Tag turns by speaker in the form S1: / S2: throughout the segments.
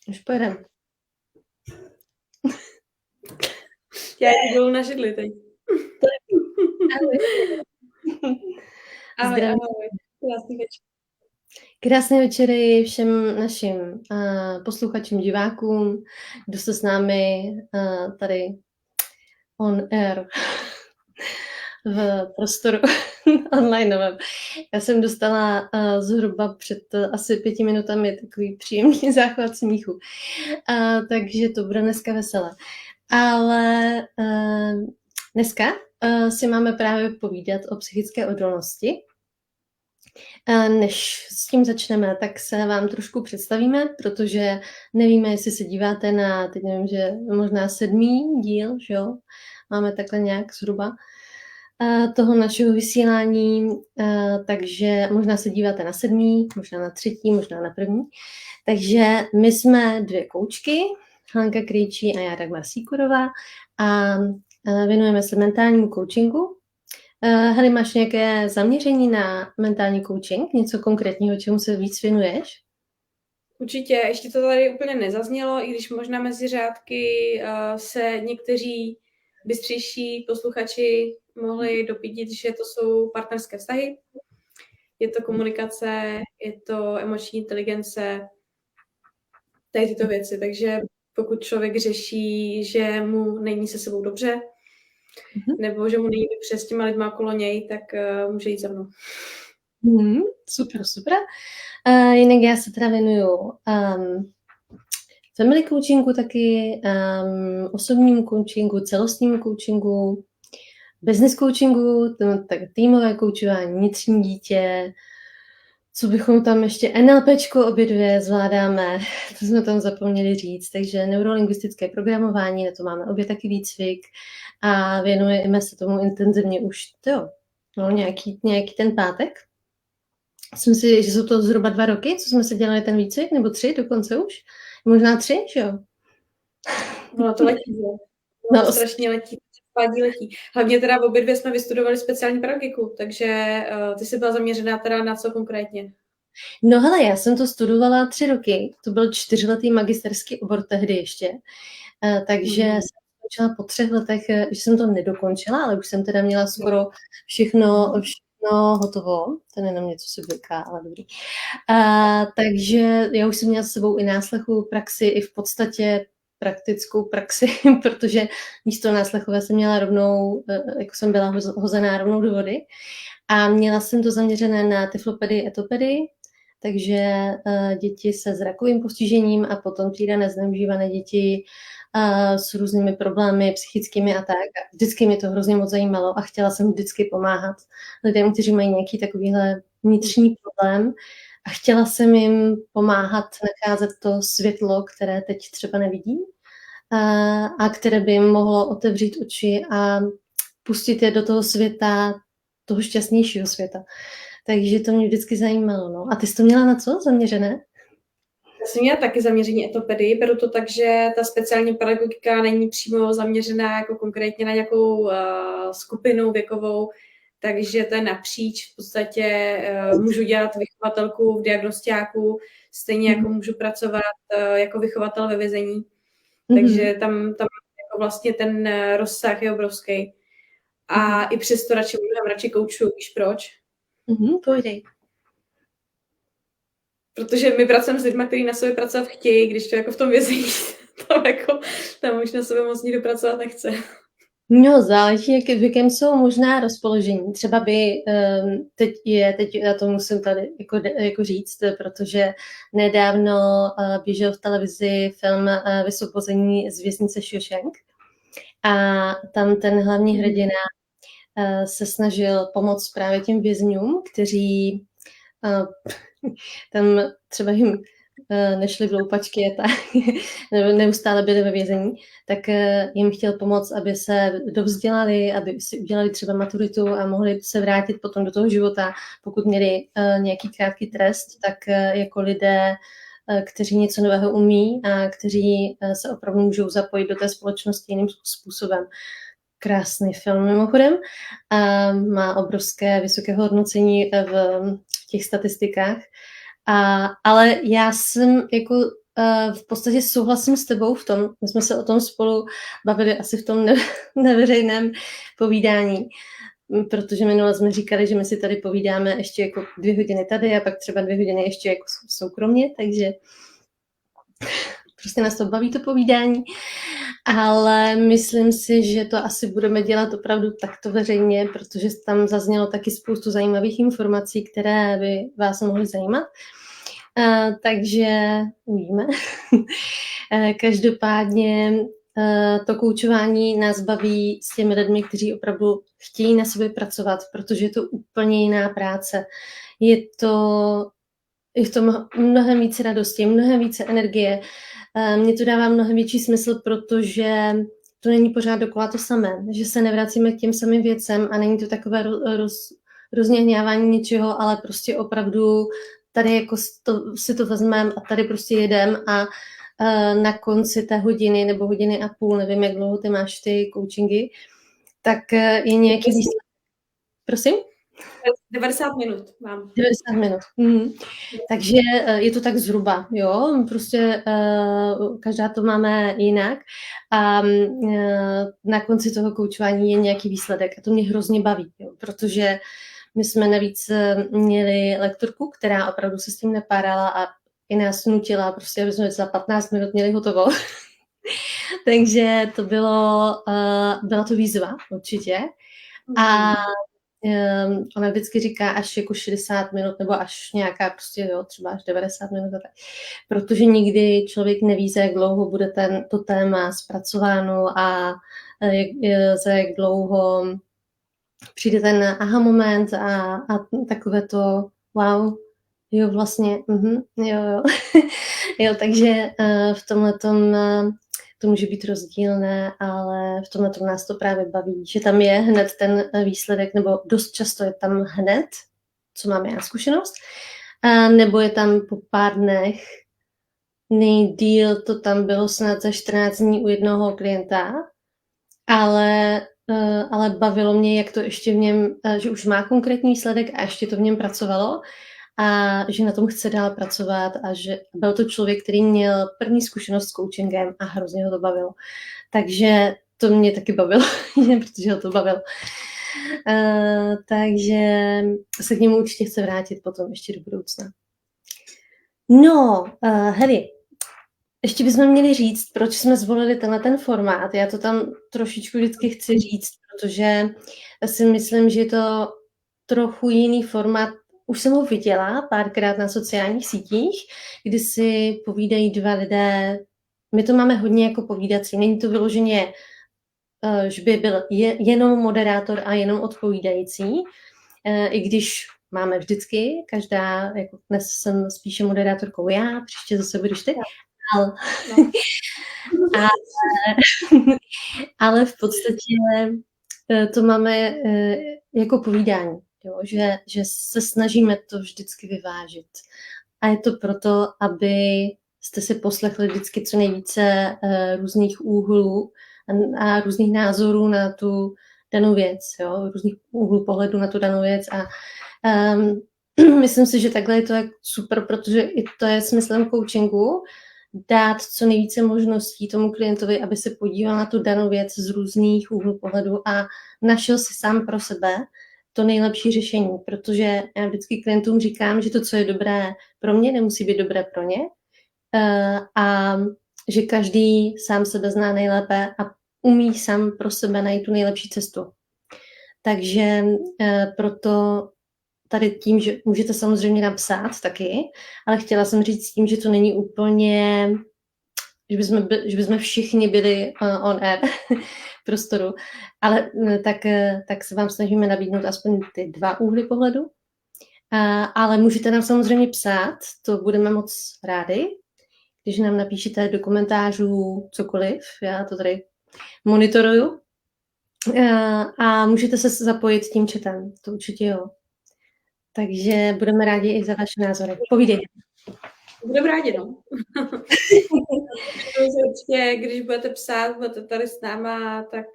S1: Už pojedem.
S2: Já jdu dolů na židli teď.
S1: Ahoj.
S2: Ahoj,
S1: Zdravím.
S2: ahoj. Krásný večer.
S1: Krásné večery všem našim posluchačům, divákům, kdo se s námi tady on air v prostoru onlineovém. Já jsem dostala zhruba před asi 5 minutami takový příjemný záchvat smíchu. Takže to bude dneska veselé. Ale dneska si máme právě povídat o psychické odolnosti. Než s tím začneme, tak se vám trošku představíme, protože nevíme, jestli se díváte na, teď nevím, že možná 7. díl, že jo? Máme takhle nějak zhruba toho našeho vysílání, takže možná se díváte na 7., možná na 3., možná na 1. Takže my jsme 2 koučky, Hanka Krejčí a já Dagmar Sýkurová a věnujeme se mentálnímu coachingu. Heli, máš nějaké zaměření na mentální coaching? Něco konkrétního, čemu se víc věnuješ?
S2: Určitě, ještě to tady úplně nezaznělo, i když možná mezi řádky se někteří bystřejší posluchači mohli dopídit, že to jsou partnerské vztahy. Je to komunikace, je to emoční inteligence, tady tyto věci. Takže pokud člověk řeší, že mu není se sebou dobře, nebo že mu není dobře s těma lidma okolo něj, tak může jít za mnou.
S1: Super, super. Jinak já se teda věnuju family coachingu taky, osobnímu coachingu, celostnímu coachingu, business coachingu, tak týmové koučování, vnitřní dítě, co bychom tam ještě, NLPčko obě 2 zvládáme, to jsme tam zapomněli říct, takže neurolingvistické programování, na to máme obě taky výcvik a věnujeme se tomu intenzivně už, nějaký ten pátek. Myslím si, že jsou to zhruba 2 roky, co jsme se dělali ten výcvik, nebo 3 dokonce už. Možná 3, že jo?
S2: No to letí, no, strašně letí. Hlavně teda obě 2 jsme vystudovali speciální pedagogiku, takže ty jsi byla zaměřená teda na co konkrétně?
S1: No hele, já jsem to studovala 3 roky, to byl 4letý magisterský obor tehdy ještě, takže jsem skončila po 3 letech, že jsem to nedokončila, ale už jsem teda měla skoro všechno hotovo, to je jenom něco si bliká, ale dobrý. Takže já už jsem měla s sebou i náslechovou praxi, i v podstatě praktickou praxi, protože místo náslechové jsem měla rovnou, jako jsem byla hozená rovnou do vody a měla jsem to zaměřené na tyflopedii, etopedii, takže děti se zrakovým postižením a potom týrané zneužívané děti s různými problémy psychickými a tak. A vždycky mě to hrozně moc zajímalo a chtěla jsem vždycky pomáhat lidem, kteří mají nějaký takovýhle vnitřní problém a chtěla jsem jim pomáhat nacházet to světlo, které teď třeba nevidí a které by jim mohlo otevřít oči a pustit je do toho světa, toho šťastnějšího světa. Takže to mě vždycky zajímalo. No. A ty jsi to měla na co zaměřené?
S2: Já jsem měla taky zaměření etopedii, beru to tak, že ta speciální pedagogika není přímo zaměřená jako konkrétně na nějakou skupinu věkovou, takže to je napříč. V podstatě můžu dělat vychovatelku v diagnostiáku, stejně jako můžu pracovat jako vychovatel ve vězení. Takže tam jako vlastně ten rozsah je obrovský. A i přesto radši koučuju, víš proč?
S1: Pojdej.
S2: Protože my pracujeme s lidmi, kteří na sobě pracovat chtějí, když to jako v tom vězení, tam už na sebe moc nikdo pracovat nechce.
S1: No, záleží, v jakém jsou možná rozpoložení. Třeba by teď já to musím tady jako říct, protože nedávno běžel v televizi film Vysvobození z věznice Shawshank a tam ten hlavní hrdina se snažil pomoct právě těm vězňům, kteří tam třeba jim nešli v loupačky a tak, neustále byli ve vězení, tak jim chtěl pomoct, aby se dovzdělali, aby si udělali třeba maturitu a mohli se vrátit potom do toho života. Pokud měli nějaký krátký trest, tak jako lidé, kteří něco nového umí a kteří se opravdu můžou zapojit do té společnosti jiným způsobem. Krásný film mimochodem a má obrovské vysoké hodnocení v těch statistikách. Ale já jsem jako v podstatě souhlasím s tebou v tom, my jsme se o tom spolu bavili asi v tom neveřejném povídání, protože minule jsme říkali, že my si tady povídáme ještě jako 2 hodiny tady a pak třeba 2 hodiny ještě jako soukromně, takže prostě nás to baví to povídání, ale myslím si, že to asi budeme dělat opravdu takto veřejně, protože tam zaznělo taky spoustu zajímavých informací, které by vás mohly zajímat. Takže uvidíme. Každopádně to koučování nás baví s těmi lidmi, kteří opravdu chtějí na sobě pracovat, protože je to úplně jiná práce. Je v tom mnohem více radosti, mnohem více energie. Mně to dává mnohem větší smysl, protože to není pořád dokola to samé, že se nevracíme k těm samým věcem a není to takové rozněhňávání něčeho, ale prostě opravdu tady jako si to vezmeme a tady prostě jedem a na konci té hodiny nebo hodiny a půl, nevím, jak dlouho ty máš ty coachingy, tak je nějaký výsledek. Prosím?
S2: 90 minut mám.
S1: 90 minut. Takže je to tak zhruba, jo, prostě každá to máme jinak a na konci toho koučování je nějaký výsledek a to mě hrozně baví, jo, protože my jsme navíc měli lektorku, která opravdu se s tím nepárala a i nás nutila, prostě aby jsme za 15 minut měli hotovo. Takže to byla to výzva určitě a ona vždycky říká až jako 60 minut nebo až nějaká prostě, jo, třeba až 90 minut. Protože nikdy člověk neví, za jak dlouho bude to téma zpracováno a za jak dlouho přijde ten aha moment a takové to wow, jo, vlastně, jo. Jo, takže v tomhletom to může být rozdílné, ale v tomhle nás to právě baví, že tam je hned ten výsledek, nebo dost často je tam hned, co máme já zkušenost, nebo je tam po pár dnech. Nejdýl to tam bylo snad za 14 dní u jednoho klienta, ale bavilo mě, jak to ještě v něm, že už má konkrétní výsledek a ještě to v něm pracovalo a že na tom chce dál pracovat a že byl to člověk, který měl první zkušenost s coachingem a hrozně ho to bavilo. Takže to mě taky bavilo, protože ho to bavilo. Takže se k němu určitě chce vrátit potom ještě do budoucna. No, Heli, ještě bychom měli říct, proč jsme zvolili ten formát. Já to tam trošičku vždycky chci říct, protože si myslím, že je to trochu jiný formát. Už jsem ho viděla párkrát na sociálních sítích, kdy si povídají 2 lidé. My to máme hodně jako povídací. Není to vyloženě, že by byl jenom moderátor a jenom odpovídající, i když máme vždycky, každá, jako dnes jsem spíše moderátorkou já, příště zase budeš ty, ale v podstatě to máme jako povídání, jo, že se snažíme to vždycky vyvážit. A je to proto, aby jste si poslechli vždycky co nejvíce různých úhlů a různých názorů na tu danou věc, jo, různých úhlů pohledu na tu danou věc a myslím si, že takhle je to super, protože i to je smyslem coachingu, dát co nejvíce možností tomu klientovi, aby se podíval na tu danou věc z různých úhlů pohledu a našel si sám pro sebe to nejlepší řešení, protože já vždycky klientům říkám, že to, co je dobré pro mě, nemusí být dobré pro ně a že každý sám sebe zná nejlépe a umí sám pro sebe najít tu nejlepší cestu. Takže proto tady tím, že můžete samozřejmě napsat taky, ale chtěla jsem říct tím, že to není úplně, že bychom všichni byli on air prostoru, ale tak se vám snažíme nabídnout aspoň ty 2 úhly pohledu. Ale můžete nám samozřejmě psát, to budeme moc rádi, když nám napíšete do komentářů cokoliv, já to tady monitoruju. A můžete se zapojit s tím chatem, to určitě jo. Takže budeme rádi i za vaše názory. Povídej.
S2: Budeme rádi, no. Určitě, když budete psát, budete tady s náma, tak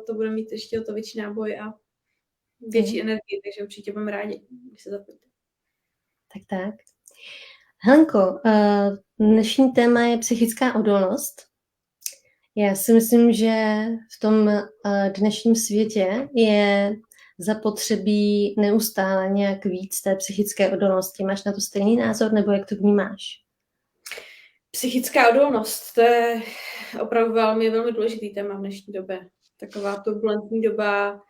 S2: to bude mít ještě o to větší náboj a větší energii, takže určitě budeme rádi, když se zapojíte.
S1: Tak. Helenko, dnešní téma je psychická odolnost. Já si myslím, že v tom dnešním světě je zapotřebí neustále nějak víc té psychické odolnosti. Máš na to stejný názor, nebo jak to vnímáš?
S2: Psychická odolnost, to je opravdu velmi, velmi důležitý téma v dnešní době. Taková turbulentní doba,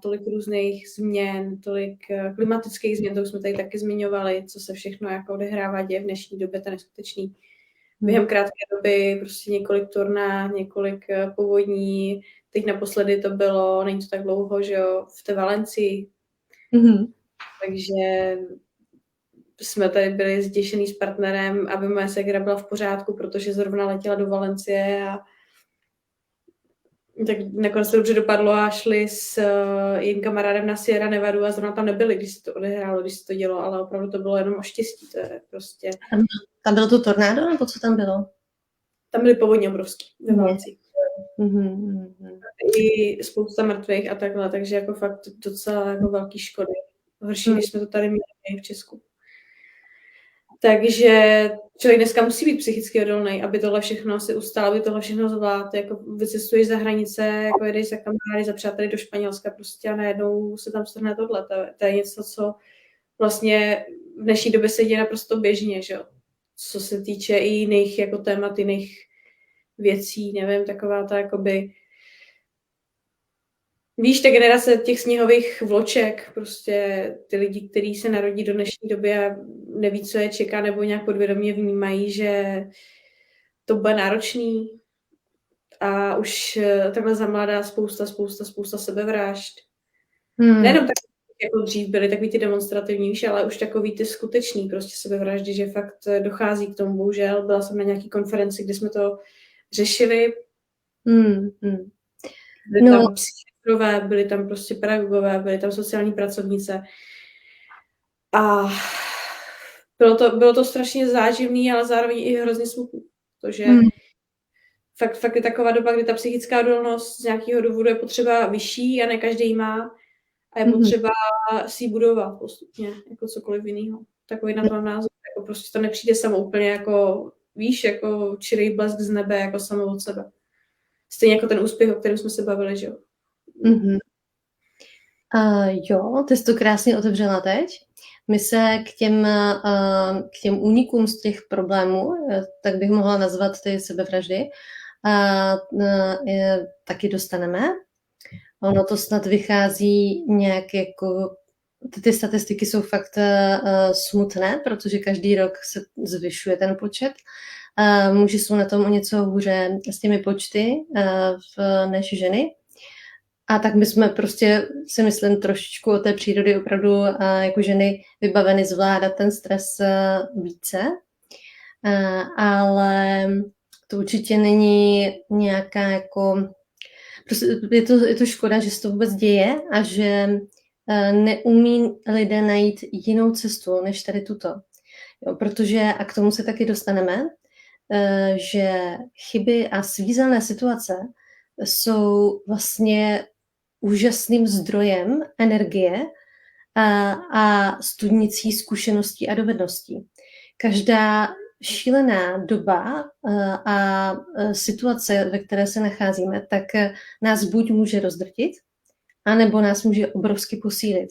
S2: tolik různých změn, tolik klimatických změn, to už jsme tady taky zmiňovali, co se všechno jako odehrává, děje v dnešní době, to je neskutečný. Během krátké doby prostě několik tornád, několik povodní, teď naposledy to bylo, není to tak dlouho, že jo, v té Valencii. Takže jsme tady byli zděšený s partnerem, aby moje ségra byla v pořádku, protože zrovna letěla do Valencie a tak nakonec to dobře dopadlo a šli s jejím kamarádem na Sierra Nevadu a zrovna tam nebyli, když se to odehrálo, když se to dělo, ale opravdu to bylo jenom o štěstí, to je prostě...
S1: Tam bylo to tornádo, nebo co tam bylo?
S2: Tam byly povodně obrovský ve Valencii.
S1: Mm-hmm.
S2: I spousta mrtvých a takhle, takže jako fakt docela jako velký škody. Horší, když jsme to tady měli v Česku. Takže člověk dneska musí být psychicky odolný, aby tohle všechno si ustál, aby tohle všechno zvládl. Jako vycestuješ za hranice, jako jedeš za kamarády, za přáteli do Španělska prostě a najednou se tam strhne tohle. To je něco, co vlastně v dnešní době se děje naprosto běžně, že jo? Co se týče i jiných jako témat, jiných věcí, nevím, taková ta jakoby... Víš, ta generace těch sněhových vloček, prostě ty lidi, kteří se narodí do dnešní doby a neví, co je čeká, nebo nějak podvědomě vnímají, že to bude náročný a už takhle za mladá spousta sebevražd. Nejenom tak, jako dřív byly takový ty demonstrativnější, ale už takový ty skutečný prostě sebevraždy, že fakt dochází k tomu, bohužel. Byla jsem na nějaký konferenci, kde jsme to řešili. Byly tam psychiatrové, byly tam prostě pedagogové, byly tam sociální pracovnice. A bylo to strašně záživný, ale zároveň i hrozně smutný. Protože fakt je taková doba, kdy ta psychická odolnost z nějakého důvodu je potřeba vyšší a ne každý ji má. A je potřeba si ji budovat postupně, jako cokoliv jiného. Takový na to názor. Jako prostě to nepřijde samo úplně jako, víš, jako čirý blesk z nebe, jako samo od sebe. Stejně jako ten úspěch, o kterém jsme se bavili, že jo.
S1: Jo, ty jsi to krásně otevřela teď. My se k těm únikům z těch problémů, tak bych mohla nazvat ty sebevraždy, taky dostaneme. Ono to snad vychází nějak jako... Ty statistiky jsou fakt smutné, protože každý rok se zvyšuje ten počet. Muži jsou na tom o něco hůře s těmi počty než ženy. A tak my jsme prostě, si myslím, trošičku od té přírody opravdu jako ženy vybaveny zvládat ten stres více. Ale to určitě není nějaká jako... Prostě je to škoda, že se to vůbec děje a že neumí lidé najít jinou cestu, než tady tuto. Jo, protože, a k tomu se taky dostaneme, že chyby a svízelné situace jsou vlastně úžasným zdrojem energie a studnicí zkušeností a dovedností. Každá šílená doba a situace, ve které se nacházíme, tak nás buď může rozdrtit, anebo nás může obrovsky posílit.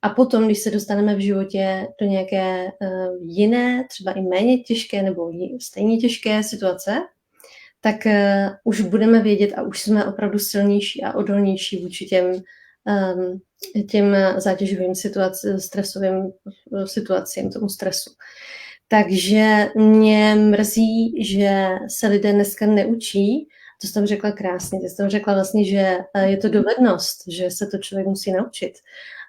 S1: A potom, když se dostaneme v životě do nějaké jiné, třeba i méně těžké nebo stejně těžké situace, tak už budeme vědět a už jsme opravdu silnější a odolnější vůči těm zátěžovým stresovým situacím, tomu stresu. Takže mě mrzí, že se lidé dneska neučí, to jsem řekla krásně, to jsem řekla vlastně, že je to dovednost, že se to člověk musí naučit.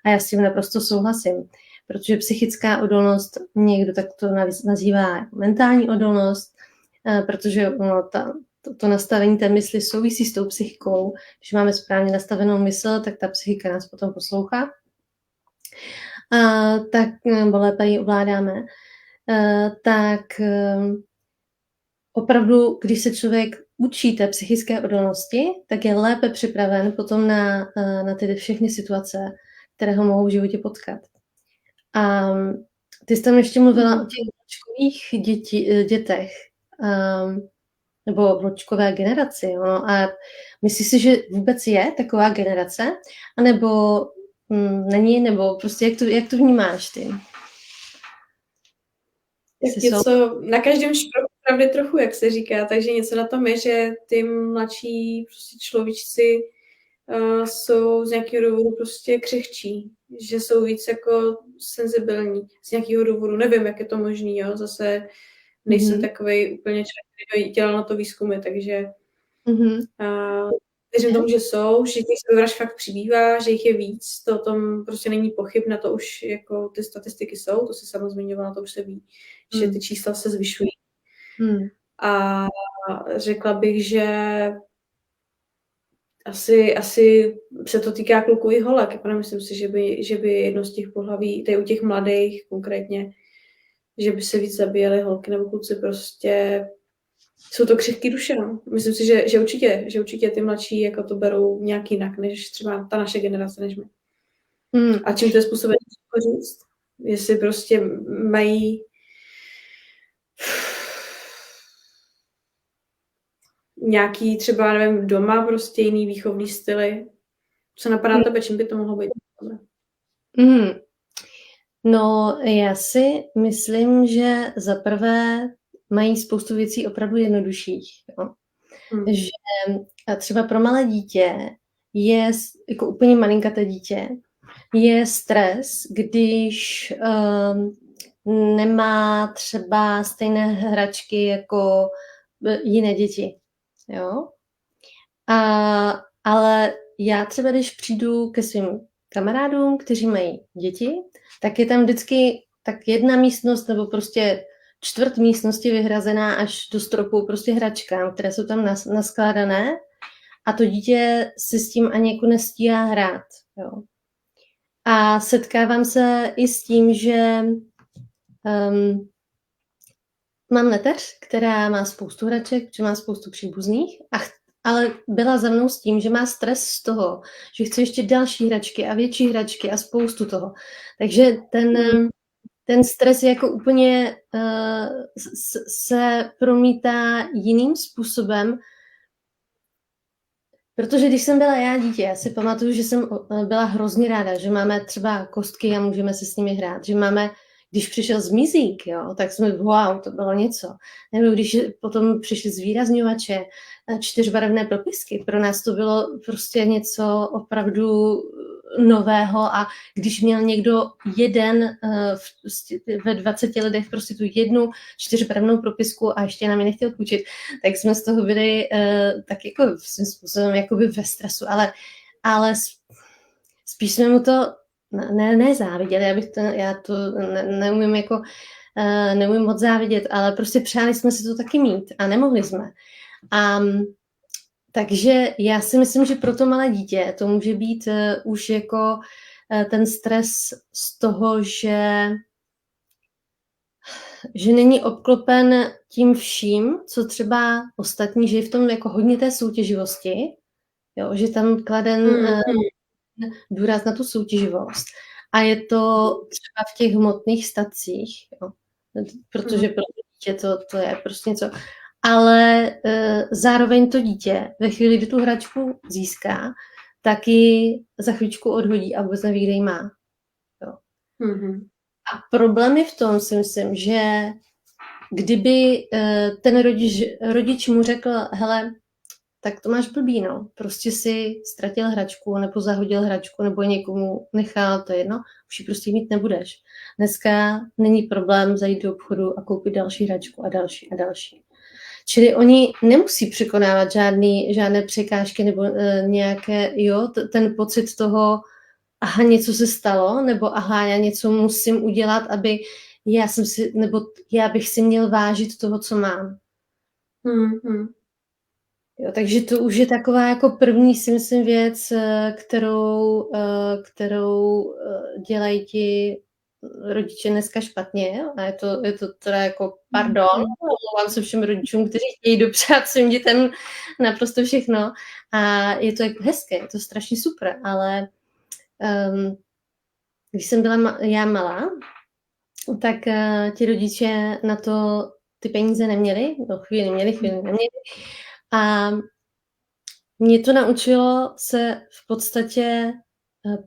S1: A já s tím naprosto souhlasím, protože psychická odolnost někdo tak to nazývá mentální odolnost, protože to nastavení té mysli souvisí s tou psychikou. Když máme správně nastavenou mysl, tak ta psychika nás potom poslouchá. Tak lépe ji ovládáme. Tak opravdu, když se člověk učí té psychické odolnosti, tak je lépe připraven potom na ty všechny situace, které ho mohou v životě potkat. A ty jsi tam ještě mluvila o těch svých dětech, nebo vločkové generaci, jo? A myslíš si, že vůbec je taková generace? A nebo není? Nebo prostě jak to vnímáš ty?
S2: Tak něco, na každém šprochu pravdy trochu, jak se říká, takže něco na tom je, že ty mladší prostě človíčci jsou z nějakého důvodu prostě křehčí, že jsou víc jako senzibilní z nějakého důvodu. Nevím, jak je to možný, jo, zase nejsem takovej úplně člověk, který dělal na to výzkumy, takže věřím tomu, že jsou, že těch sebevražd fakt přibývá, že jich je víc, to o tom prostě není pochyb, na to už jako ty statistiky jsou, to se sama zmiňovala, to už se ví, že ty čísla se zvyšují. A řekla bych, že asi se to týká kluků i holek, jako nemyslím si, že by jedno z těch pohlaví, tady u těch mladých konkrétně, že by se víc zabíjely holky nebo kluci, prostě jsou to křehký duše, no. Myslím si, že určitě ty mladší jako to berou nějak jinak, než třeba ta naše generace, než my. A čím to je způsobem, říct? Jestli prostě mají nějaký třeba, nevím, doma prostě jiný výchovný styly. Co napadá tebe, čím by to mohlo být?
S1: No, já si myslím, že zaprvé mají spoustu věcí opravdu jednodušších. Jo? Že třeba pro malé dítě je, jako úplně malinkaté dítě, je stres, když nemá třeba stejné hračky jako jiné děti. Jo? Ale já třeba, když přijdu ke svým kamarádům, kteří mají děti, tak je tam vždycky tak jedna místnost nebo prostě čtvrt místnosti vyhrazená až do stropu prostě hračkám, které jsou tam naskládané a to dítě si s tím ani jako nestíhá hrát. Jo. A setkávám se i s tím, že mám neteř, která má spoustu hraček, že má spoustu příbuzných, ale byla za mnou s tím, že má stres z toho, že chce ještě další hračky a větší hračky a spoustu toho. Takže ten stres jako úplně se promítá jiným způsobem, protože když jsem byla já dítě, já si pamatuju, že jsem byla hrozně ráda, že máme třeba kostky a můžeme se s nimi hrát, že máme, když přišel zmizík, jo, tak jsme, wow, to bylo něco. Nebo když potom přišly zvýrazňovače, 4barevné propisky, pro nás to bylo prostě něco opravdu nového a když měl někdo ve 20 letech prostě tu jednu 4barevnou propisku a ještě nám ji nechtěl půjčit, tak jsme z toho byli tak jako svým způsobem jakoby ve stresu, ale spíš jsme mu to nezáviděli, já to neumím jako neumím moc závidět, ale prostě přáli jsme si to taky mít a nemohli jsme. Takže já si myslím, že pro to malé dítě to může být už jako ten stres z toho, že není obklopen tím vším, co třeba ostatní, že je v tom jako hodně té soutěživosti, jo, že tam kladen důraz na tu soutěživost. A je to třeba v těch hmotných stacích, jo, protože pro dítě to je prostě něco. Ale zároveň to dítě ve chvíli, kdy tu hračku získá, tak ji za chvíličku odhodí a vůbec neví, kde ji má. Jo. A problém je v tom, si myslím, že kdyby ten rodič mu řekl, hele, tak to máš blbý, no. Prostě si ztratil hračku, nebo zahodil hračku, nebo někomu nechal, to je jedno, už ji prostě mít nebudeš. Dneska není problém zajít do obchodu a koupit další hračku a další a další. Čili oni nemusí překonávat žádné překážky nebo nějaké, ten pocit toho, aha, něco se stalo, nebo aha, já něco musím udělat, aby já bych si měl vážit toho, co mám. Jo, takže to už je taková jako první, si myslím, věc, kterou dělají ti rodiče dneska špatně, jo? A je to teda jako pardon, omlouvám se všem rodičům, kteří chtějí dopřát svým dětem naprosto všechno a je to jako hezké, je to strašně super, ale když jsem byla já malá, tak ti rodiče na to ty peníze neměli, no chvíli měli, chvíli neměli. A mě to naučilo se v podstatě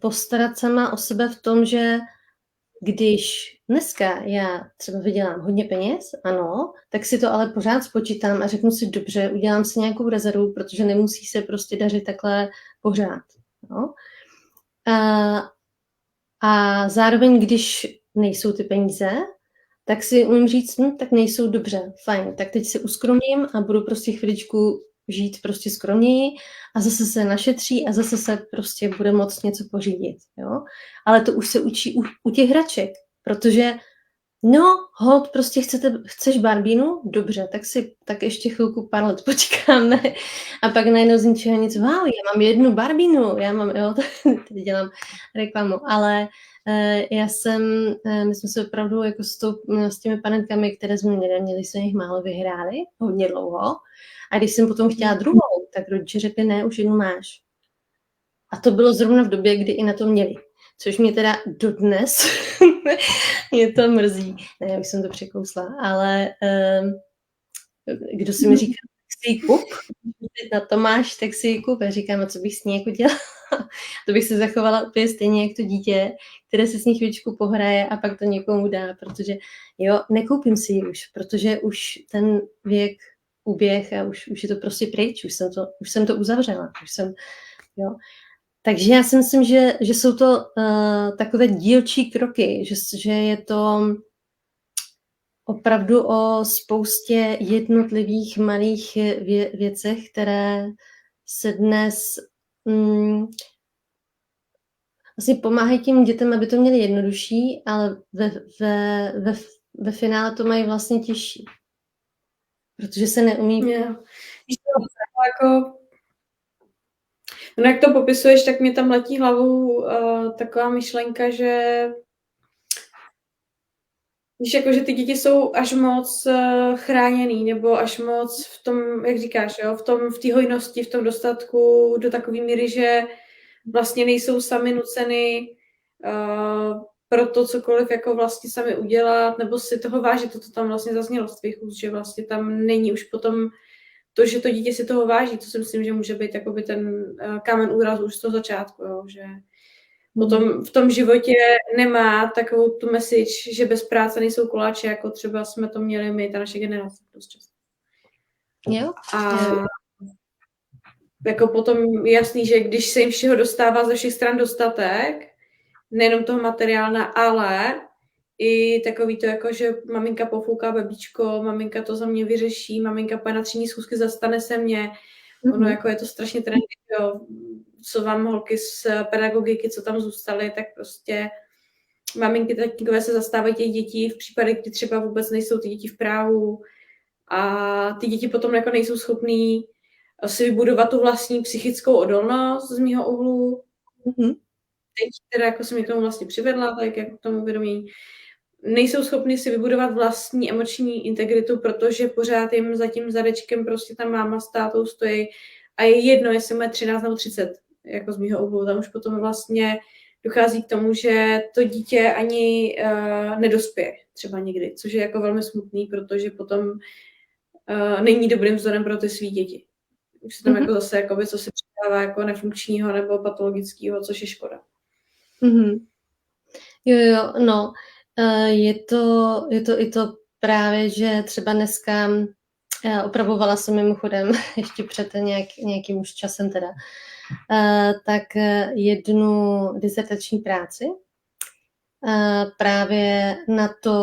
S1: postarat sama o sebe v tom, že když dneska já třeba vydělám hodně peněz, ano, tak si to ale pořád spočítám a řeknu si, dobře, udělám si nějakou rezervu, protože nemusí se prostě dařit takhle pořád. No. A zároveň, když nejsou ty peníze, tak si umím říct, tak nejsou, dobře, fajn, tak teď se uskromním a budu prostě chviličku žít prostě skromněji a zase se našetří a zase se prostě bude moct něco pořídit. Jo? Ale to už se učí u těch hraček, protože no, hold, prostě chceš Barbínu? Dobře, tak ještě chvilku pár let počkáme a pak najednou z ničeho nic, wow, já mám jednu Barbínu, jo, teď dělám reklamu, ale my jsme se opravdu jako s těmi panenkami, které jsme měli jsme jich málo vyhráli, hodně dlouho. A když jsem potom chtěla druhou, tak rodiče řekli, ne, už jednu máš. A to bylo zrovna v době, kdy i na to měli. Což mě teda dodnes, mě to mrzí. Ne, už jsem to překousla, ale kdo si mi říká, tak si ji kup, na to máš, tak si ji kup. Já říkám, a co bych s ní jako dělala? To bych se zachovala úplně stejně, jak to dítě, které se s ní chvíličku pohraje a pak to někomu dá, protože jo, nekoupím si ji už, protože už ten věk uběh a už je to prostě pryč, už jsem to uzavřela, jo. Takže já si myslím, že jsou to takové dílčí kroky, že je to opravdu o spoustě jednotlivých malých věcech, které se dnes vlastně pomáhají těm dětem, aby to měli jednodušší, ale ve finále to mají vlastně těžší. Protože se neumí...
S2: Jako... No, jak to popisuješ, tak mě tam letí hlavou taková myšlenka, že že ty děti jsou až moc chráněný, nebo až moc v tom, jak říkáš, jo, v té hojnosti, v tom dostatku do takové míry, že vlastně nejsou sami nuceny pro to cokoliv jako vlastně sami udělat, nebo si toho vážit, to tam vlastně zaznělo z tvých úst, že vlastně tam není už potom to, že to dítě si toho váží, to si myslím, že může být jakoby ten kámen úrazu už z toho začátku, jo, že potom v tom životě nemá takovou tu message, že bez práce nejsou koláče, jako třeba jsme to měli my, ta naše generace dost často.
S1: Jo.
S2: A jako potom je jasný, že když se jim všeho dostává ze všech stran dostatek, nejenom toho materiálna, ale i takový to, jako, že maminka pofouká babičko, maminka to za mě vyřeší, maminka pojde na třídní schůzky, zastane se mě. Ono jako je to strašně trendy, jo. Co vám holky z pedagogiky, co tam zůstaly, tak prostě maminky, tatínkové se zastávají těch dětí v případech, kdy třeba vůbec nejsou ty děti v právu a ty děti potom jako nejsou schopný si vybudovat tu vlastní psychickou odolnost z mýho úhlu. Teď teda jako se mi tomu vlastně přivedla, tak jako k tomu uvědomění. Nejsou schopni si vybudovat vlastní emoční integritu, protože pořád jim za tím zadečkem prostě ta máma s tátou stojí a je jedno, jestli má 13 nebo 30, jako z mýho úhlu. Tam už potom vlastně dochází k tomu, že to dítě ani nedospěje třeba někdy, což je jako velmi smutný, protože potom není dobrým vzorem pro ty svý děti. Už se tam jako zase jakoby, co se přidává jako nefunkčního nebo patologického, což je škoda.
S1: Jo, no. Je to i to právě, že třeba dneska opravovala jsem mimochodem ještě před nějakým už časem teda, tak jednu disertační práci právě na to,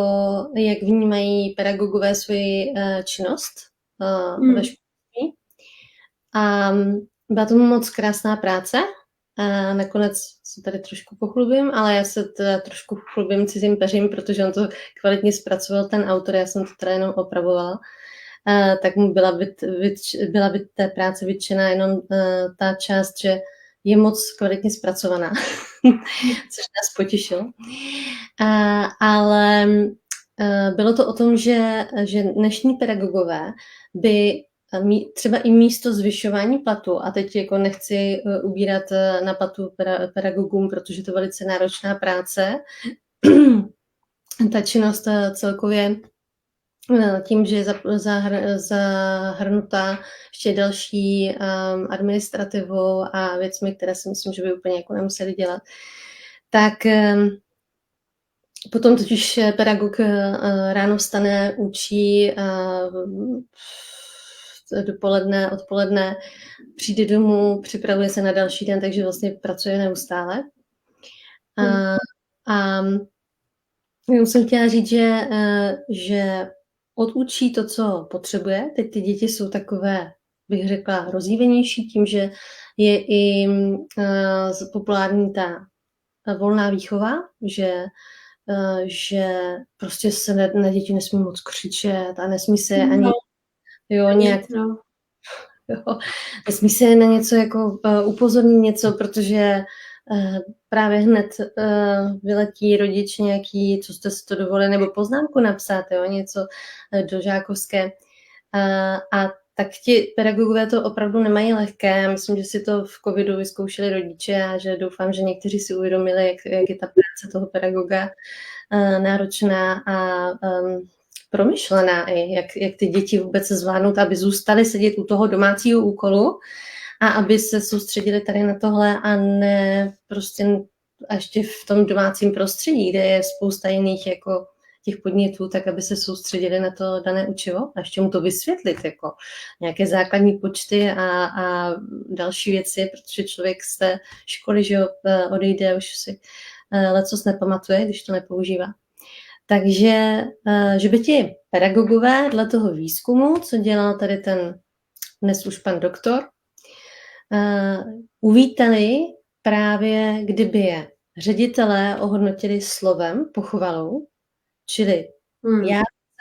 S1: jak vnímají pedagogové svoji činnost ve školství. A byla to moc krásná práce. A nakonec se tady trošku pochlubím, ale já se teda trošku chlubím cizím peřím, protože on to kvalitně zpracoval ten autor, já jsem to teda jenom opravovala. Tak mu byla té práce vytčena jenom ta část, že je moc kvalitně zpracovaná, což nás potěšilo. Ale bylo to o tom, že dnešní pedagogové by třeba i místo zvyšování platu, a teď jako nechci ubírat na platu pedagogům, protože to je velice náročná práce, ta činnost celkově tím, že je zahrnutá ještě další administrativou a věcmi, které si myslím, že by úplně jako nemuseli dělat, tak potom totiž pedagog ráno vstane, učí, dopoledne, odpoledne, přijde domů, připravuje se na další den, takže vlastně pracuje neustále. A jenom jsem chtěla říct, že odučí to, co potřebuje. Teď ty děti jsou takové, bych řekla, rozjívenější tím, že je i populární ta volná výchova, že prostě se na děti nesmí moc křičet a nesmí se ani nějak nesmí se na něco jako upozornit něco, protože právě hned vyletí rodič nějaký, co jste si to dovolili, nebo poznámku napsat, jo, něco do žákovské. A tak ti pedagogové to opravdu nemají lehké. Myslím, že si to v covidu vyzkoušeli rodiče a že doufám, že někteří si uvědomili, jak je ta práce toho pedagoga náročná a promyšlená, jak ty děti vůbec se zvládnout, aby zůstaly sedět u toho domácího úkolu a aby se soustředili tady na tohle a ne prostě a ještě v tom domácím prostředí, kde je spousta jiných jako těch podnětů, tak aby se soustředili na to dané učivo a ještě mu to vysvětlit, jako nějaké základní počty a další věci, protože člověk z té školy, že odejde, už si lecos nepamatuje, když to nepoužívá. Takže, že by ti pedagogové dle toho výzkumu, co dělal tady ten dnes už pan doktor, uvítali právě, kdyby je ředitelé ohodnotili slovem, pochvalou, čili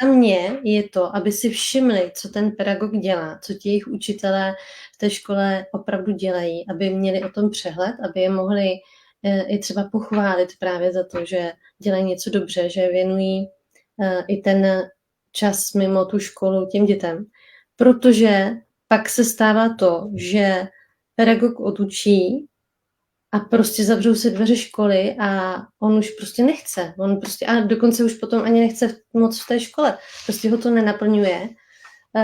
S1: za mě je to, aby si všimli, co ten pedagog dělá, co ti jejich učitelé v té škole opravdu dělají, aby měli o tom přehled, aby je mohli i třeba pochválit právě za to, že dělají něco dobře, že věnují i ten čas mimo tu školu těm dětem. Protože pak se stává to, že pedagog odučí a prostě zavřou se dveře školy a on už prostě nechce. On prostě, a dokonce už potom ani nechce moc v té škole. Prostě ho to nenaplňuje.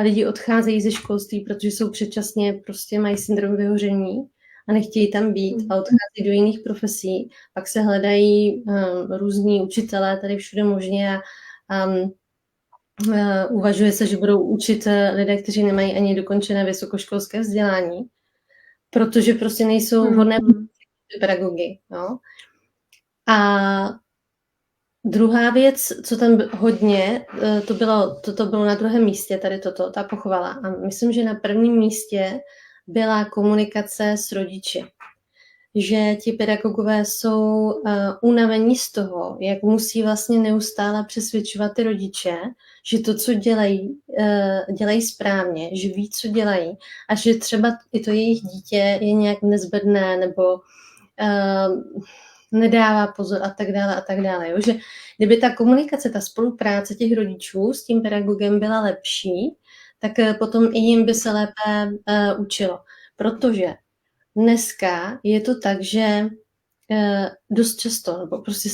S1: Lidi odcházejí ze školství, protože jsou předčasně, prostě mají syndrom vyhoření a nechtějí tam být a odcházejí do jiných profesí. Pak se hledají různí učitelé tady všude možně a uvažuje se, že budou učit lidé, kteří nemají ani dokončené vysokoškolské vzdělání, protože prostě nejsou vhodné pedagogy. No. A druhá věc, co tam hodně, to bylo na druhém místě, tady ta pochvala. A myslím, že na prvním místě byla komunikace s rodiči. Že ti pedagogové jsou unavení z toho, jak musí vlastně neustále přesvědčovat ty rodiče, že to, co dělají správně, že ví, co dělají a že třeba i to jejich dítě je nějak nezbedné nebo nedává pozor a tak dále. Jo? Že kdyby ta komunikace, ta spolupráce těch rodičů s tím pedagogem byla lepší, tak potom i jim by se lépe učilo. Protože dneska je to tak, že dost často, nebo prostě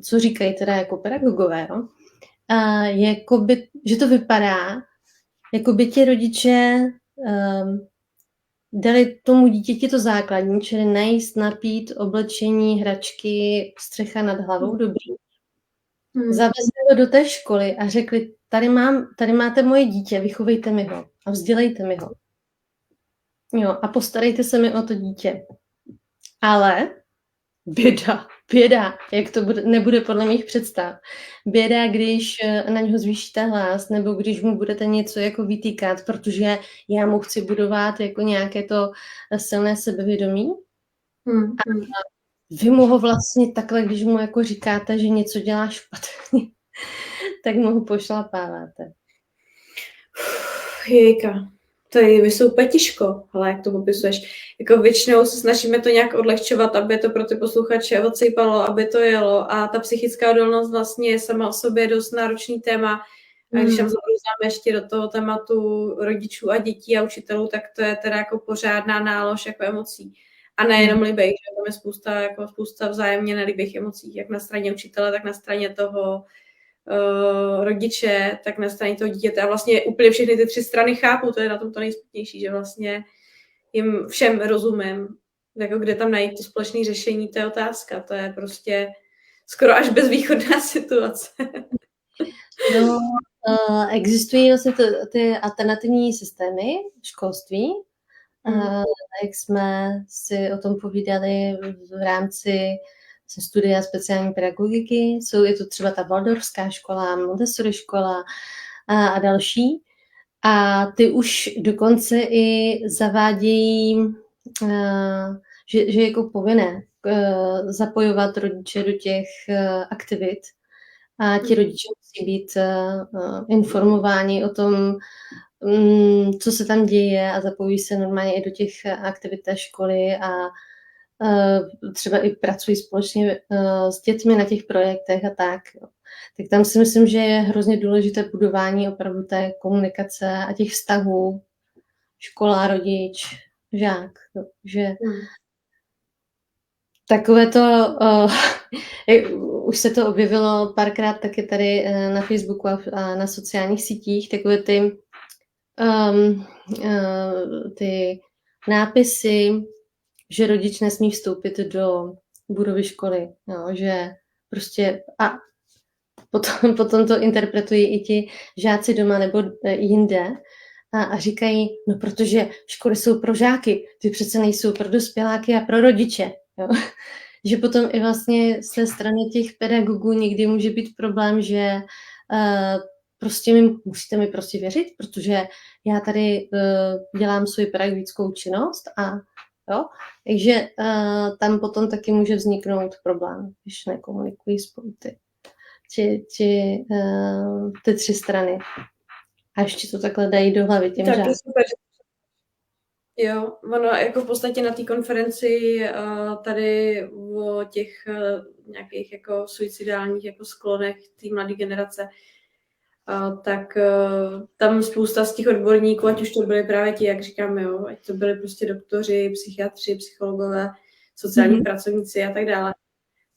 S1: co říkají teda jako pedagogové, jo? Jakoby, že to vypadá, jako by ti rodiče dali tomu dítěti to základní, čili najíst, napít, oblečení, hračky, střecha nad hlavou, dobrý. Zavezli ho do té školy a řekli, tady máte moje dítě, vychovejte mi ho a vzdělejte mi ho. Jo, a postarejte se mi o to dítě. Ale běda, jak to nebude podle mých představ. Běda, když na něho zvýšíte hlas, nebo když mu budete něco jako vytýkat, protože já mu chci budovat jako nějaké to silné sebevědomí. A vy mu ho vlastně takhle, když mu jako říkáte, že něco dělá špatně, tak mu ho pošlapáváte.
S2: Jejka. To je vysoupetíško, ale jak to popisuješ. Jako většinou se snažíme to nějak odlehčovat, aby to pro ty posluchače odsejpalo, aby to jelo a ta psychická odolnost vlastně je sama o sobě dost náročný téma. A když tam zabrouzáme ještě do toho tématu rodičů a dětí a učitelů, tak to je teda jako pořádná nálož jako emocí. A nejenom líbých, že tam je spousta vzájemně nelíbých emocí, jak na straně učitele, tak na straně toho rodiče, tak na straně toho dítěte. A vlastně úplně všechny ty 3 strany chápu, to je na tom to nejsmutnější, že vlastně jim všem rozumím. Jako kde tam najít to společné řešení, to je otázka. To je prostě skoro až bezvýchodná situace.
S1: No, existují vlastně ty alternativní systémy školství, jak jsme si o tom povídali v rámci studia speciální pedagogiky. Je to třeba ta Waldorfská škola, Montessori škola a další. A ty už dokonce i zavádějí, že jako povinné zapojovat rodiče do těch aktivit. A ti rodiče musí být informováni o tom, co se tam děje a zapojí se normálně i do těch aktivit té školy a třeba i pracují společně s dětmi na těch projektech a tak. Tak tam si myslím, že je hrozně důležité budování opravdu té komunikace a těch vztahů škola, rodič, žák. Že takové to, už se to objevilo párkrát taky tady na Facebooku a na sociálních sítích, takové ty nápisy, že rodič nesmí vstoupit do budovy školy, jo, že prostě a potom to interpretují i ti žáci doma nebo jinde a říkají, no protože školy jsou pro žáky, ty přece nejsou pro dospěláky a pro rodiče. Jo. Že potom i vlastně z té strany těch pedagogů někdy může být problém, že prostě musíte mi prostě věřit, protože já tady dělám svou pedagogickou činnost a jo, takže tam potom taky může vzniknout problém, když nekomunikují spolu ty 3 strany. A ještě to takhle dají do hlavy těm žákům.
S2: Jo, ono jako v podstatě na té konferenci tady o těch nějakých jako suicidálních jako sklonech té mladé generace, tak tam spousta z těch odborníků, ať už to byly právě ti, jak říkám, jo, ať to byly prostě doktoři, psychiatři, psychologové, sociální pracovníci a tak dále,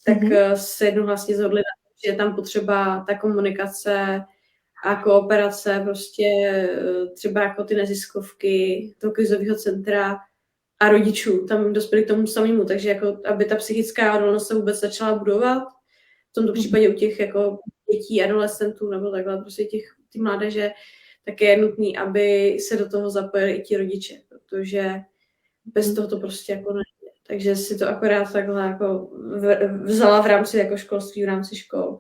S2: tak se jednohlasně shodli na tom, že je tam potřeba ta komunikace a kooperace prostě třeba jako ty neziskovky, toho krizového centra a rodičů tam dospěli k tomu samému, takže jako aby ta psychická odolnost se vůbec začala budovat, v tomto případě u těch jako dětí, adolescentů nebo takhle prostě ty mládeže, tak je nutný, aby se do toho zapojili i ti rodiče, protože bez toho to prostě jako nejde. Takže si to akorát takhle jako vzala v rámci jako školství, v rámci škol.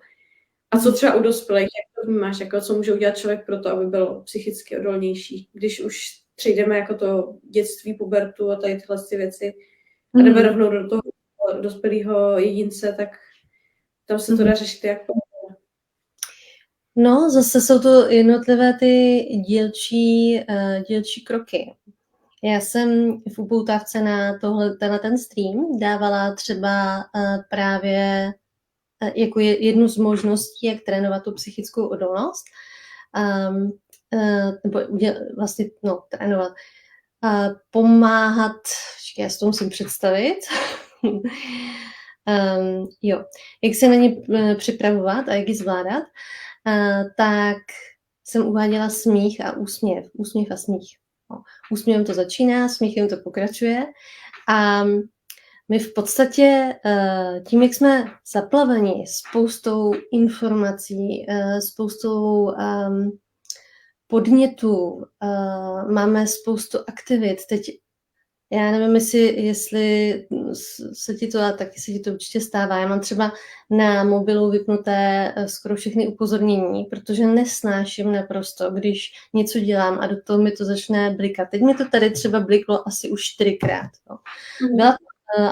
S2: A co třeba u dospělých, jak to vnímáš, jako co může udělat člověk pro to, aby byl psychicky odolnější, když už přejdeme jako to dětství, pubertu a tady tyhle věci a jdeme rovnou do toho dospělého jedince, tak tam se to dá řešit jak to.
S1: No, zase jsou to jednotlivé ty dílčí kroky. Já jsem v upoutávce na ten stream dávala třeba právě jako jednu z možností, jak trénovat tu psychickou odolnost, nebo vlastně, trénovat, pomáhat, já si to musím představit, jo, jak se na ně připravovat a jak ji zvládat, tak jsem uváděla smích a úsměv a smích. Úsměvem to začíná, smíchem to pokračuje a my v podstatě tím, jak jsme zaplaveni spoustou informací, spoustou podnětů, máme spoustu aktivit. Teď já nevím, jestli se ti to, a taky se ti to určitě stává. Já mám třeba na mobilu vypnuté skoro všechny upozornění, protože nesnáším naprosto, když něco dělám a do toho mi to začne blikat. Teď mi to tady třeba bliklo asi už 4krát. No. Byla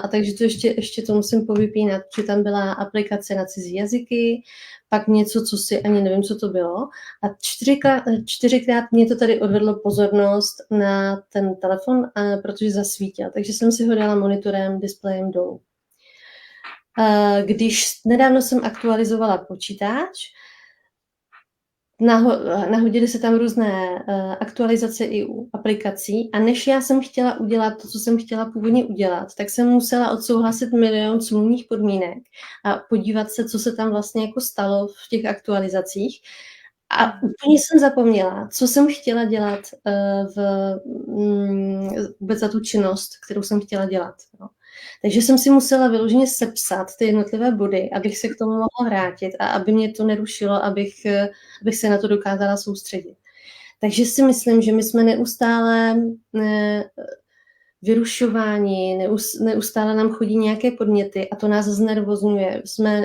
S1: a takže to ještě to musím povypínat, že tam byla aplikace na cizí jazyky, pak něco, co si ani nevím, co to bylo. A 4krát mě to tady odvedlo pozornost na ten telefon, protože zasvítil. Takže jsem si ho dala monitorem, displejem dolů. Když nedávno jsem aktualizovala počítač, nahodily se tam různé aktualizace i u aplikací a než já jsem chtěla udělat to, co jsem chtěla původně udělat, tak jsem musela odsouhlasit milion smluvních podmínek a podívat se, co se tam vlastně jako stalo v těch aktualizacích. A úplně jsem zapomněla, co jsem chtěla dělat vůbec za tu činnost, kterou jsem chtěla dělat. No. Takže jsem si musela vyloženě sepsat ty jednotlivé body, abych se k tomu mohla vrátit a aby mě to nerušilo, abych se na to dokázala soustředit. Takže si myslím, že my jsme neustále vyrušováni, neustále nám chodí nějaké podněty a to nás znervozňuje. Jsme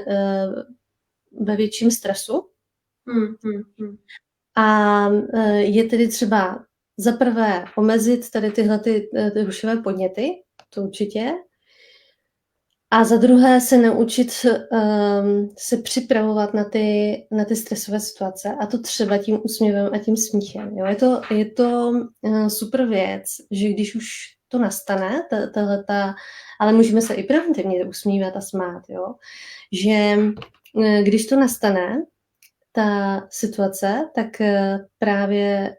S1: ve větším stresu. A je tedy třeba za prvé omezit tady tyhle ty rušivé podněty, to určitě, a za druhé se naučit se připravovat na ty stresové situace a to třeba tím úsměvem a tím smíchem. Jo? Je to super věc, že když už to nastane, ale můžeme se i preventivně usmívat a smát, jo? Že když to nastane, ta situace, tak právě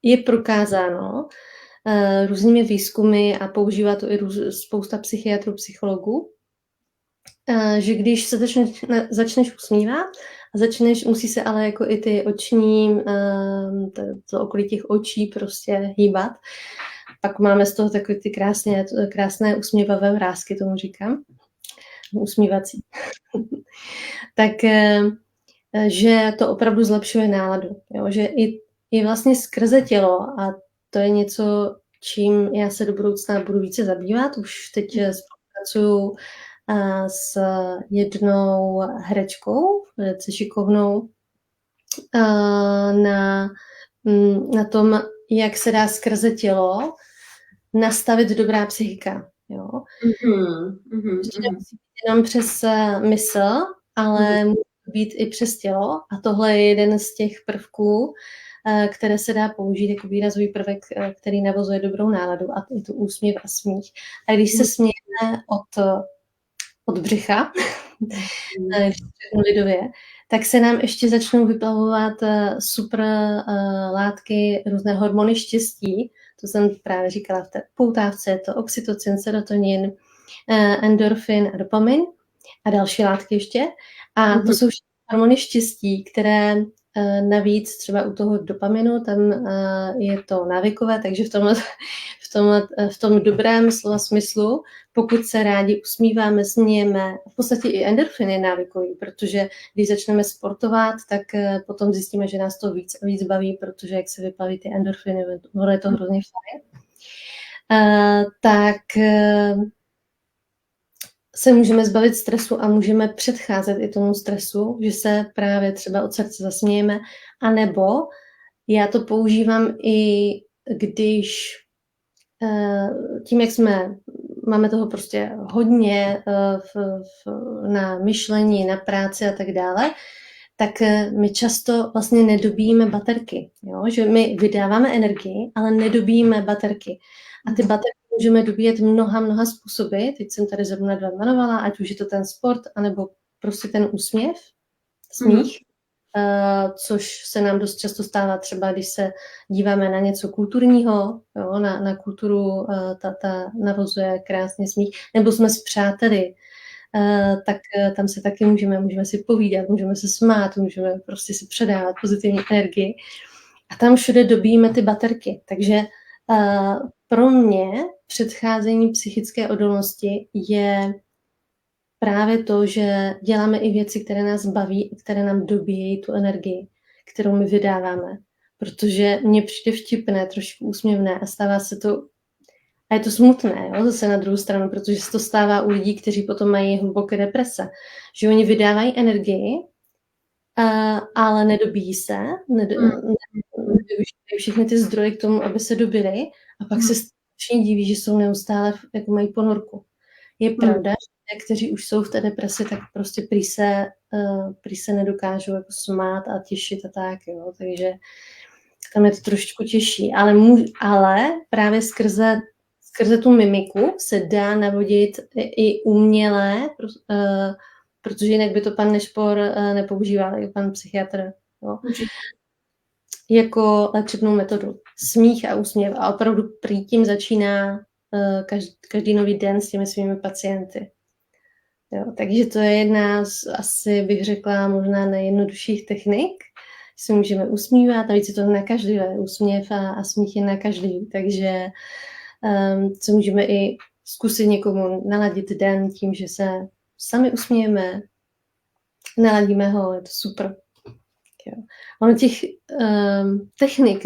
S1: je prokázáno různými výzkumy a používá to i spousta psychiatrů, psychologů, že když se začneš usmívat a musí se ale jako i ty oční, to okolí těch očí prostě hýbat, pak máme z toho takové ty krásné usměvavé vrásky, tomu říkám, usmívací. Tak že to opravdu zlepšuje náladu. Jo? Že i vlastně skrze tělo, a to je něco, čím já se do budoucna budu více zabývat. Už teď spolupracuju s jednou herečkou, velice šikovnou, na tom, jak se dá skrze tělo nastavit dobrá psychika. Jo? Nemusí být jenom přes mysl, ale může být i přes tělo a tohle je jeden z těch prvků, které se dá použít jako výrazový prvek, který navozuje dobrou náladu a je to úsměv a smích. A když se smějeme od břicha, lidově, tak se nám ještě začnou vyplavovat super látky, různé hormony štěstí. To jsem právě říkala v té poutávce, je to oxytocin, serotonin, endorfin a dopamin a další látky ještě. A to jsou hormony štěstí, které navíc třeba u toho dopaminu, tam je to návykové, takže v tom dobrém slova smyslu, pokud se rádi usmíváme, smějeme, v podstatě i endorfin je návykový, protože když začneme sportovat, tak potom zjistíme, že nás to víc a víc baví, protože jak se vyplaví ty endorfiny, ono je to hrozně fajn. Tak se můžeme zbavit stresu a můžeme předcházet i tomu stresu, že se právě třeba od srdce zasmějeme, anebo já to používám i když tím, jak máme toho prostě hodně na myšlení, na práci a tak dále, tak my často vlastně nedobíjíme baterky. Jo? Že my vydáváme energii, ale nedobíjíme baterky. A ty baterky můžeme dobíjet mnoha způsoby. Teď jsem tady zrovna dva jmenovala, ať už je to ten sport, anebo prostě ten úsměv, smích, což se nám dost často stává třeba, když se díváme na něco kulturního, jo, na kulturu, ta navozuje krásně smích, nebo jsme s přáteli, tak tam se taky můžeme si povídat, můžeme se smát, můžeme prostě si předávat pozitivní energii. A tam všude dobíjíme ty baterky. Takže pro mě předcházení psychické odolnosti je právě to, že děláme i věci, které nás baví, které nám dobíjejí tu energii, kterou my vydáváme. Protože mně přijde vtipné, trošku úsměvné a stává se to, a je to smutné, jo, zase na druhou stranu, protože se to stává u lidí, kteří potom mají hluboké deprese, že oni vydávají energii, ale nedobíjí se, nevyužívají všechny ty zdroje k tomu, aby se dobili a pak se strašně diví, že jsou neustále, jako mají ponorku. Je pravda, že kteří už jsou v té depresi, tak prostě prý se nedokážou jako smát a těšit a tak, jo, takže tam je to trošičku těžší, ale právě skrze tu mimiku se dá navodit i uměle, protože jinak by to pan Nešpor nepoužíval, i pan psychiatr Jo.
S2: Určitě.
S1: Jako léčebnou metodu. Smích a úsměv. A opravdu prý tím začíná každý nový den s těmi svými pacienty. Jo, takže to je jedna z, asi bych řekla, možná nejjednodušších technik. Se můžeme usmívat, a víc je to nakažlivé. Úsměv a smích je nakažlivý. Takže co můžeme i zkusit někomu naladit den tím, že se sami usmějeme, naladíme ho, je to super. Jo. Ono těch technik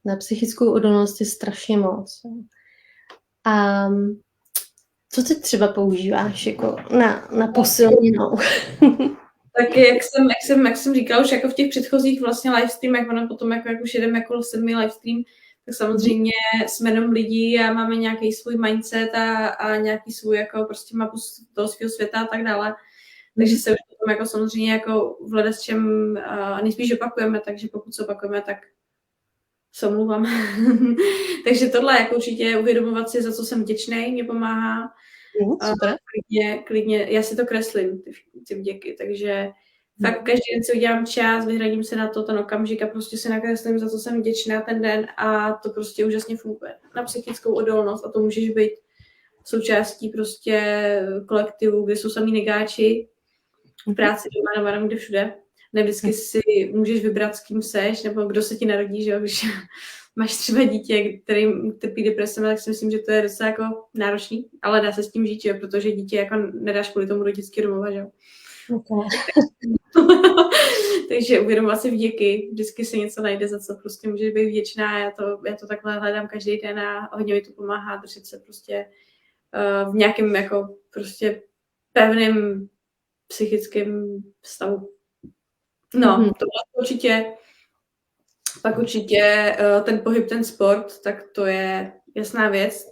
S1: na psychickou odolnost je strašně moc. A co ty třeba používáš jako na posilněnou?
S2: Tak jak jsem říkala už jako v těch předchozích vlastně livestreamech, ono potom jak už jedeme jako 7 livestream, tak samozřejmě jsme jenom lidi a máme nějaký svůj mindset a nějaký svůj jako prostě mapu toho svého světa a tak dále. Takže se už potom jako samozřejmě jako v ledasčem nejspíš opakujeme, takže pokud se opakujeme, tak se omluvám. Takže tohle jako určitě uvědomovat si, za co jsem vděčnej, mě pomáhá.
S1: Super.
S2: Klidně, já si to kreslím, ty vděky, takže fakt každý den si udělám čas, vyhradím se na to ten okamžik a prostě si nakreslím, za co jsem vděčná ten den a to prostě úžasně funguje. Na psychickou odolnost a to můžeš být součástí prostě kolektivu, kde jsou samý negáči, v práci, doma, nevím, kde všude. Ne vždycky si můžeš vybrat, s kým seš, nebo kdo se ti narodí, že jo, když máš třeba dítě, který trpí depresemi, tak si myslím, že to je docela jako náročný, ale dá se s tím žít, že jo, protože dítě jako nedáš kvůli tomu do dětského domova, že jo.
S1: Okay.
S2: Takže uvědomovat si vděky, vždycky se něco najde, za co prostě můžeš být vděčná, já to takhle hledám každý den a hodně mi to pomáhá držet se prostě v nějakém jako prostě pevném psychickém stavu. No, to určitě. Pak určitě ten pohyb, ten sport, tak to je jasná věc.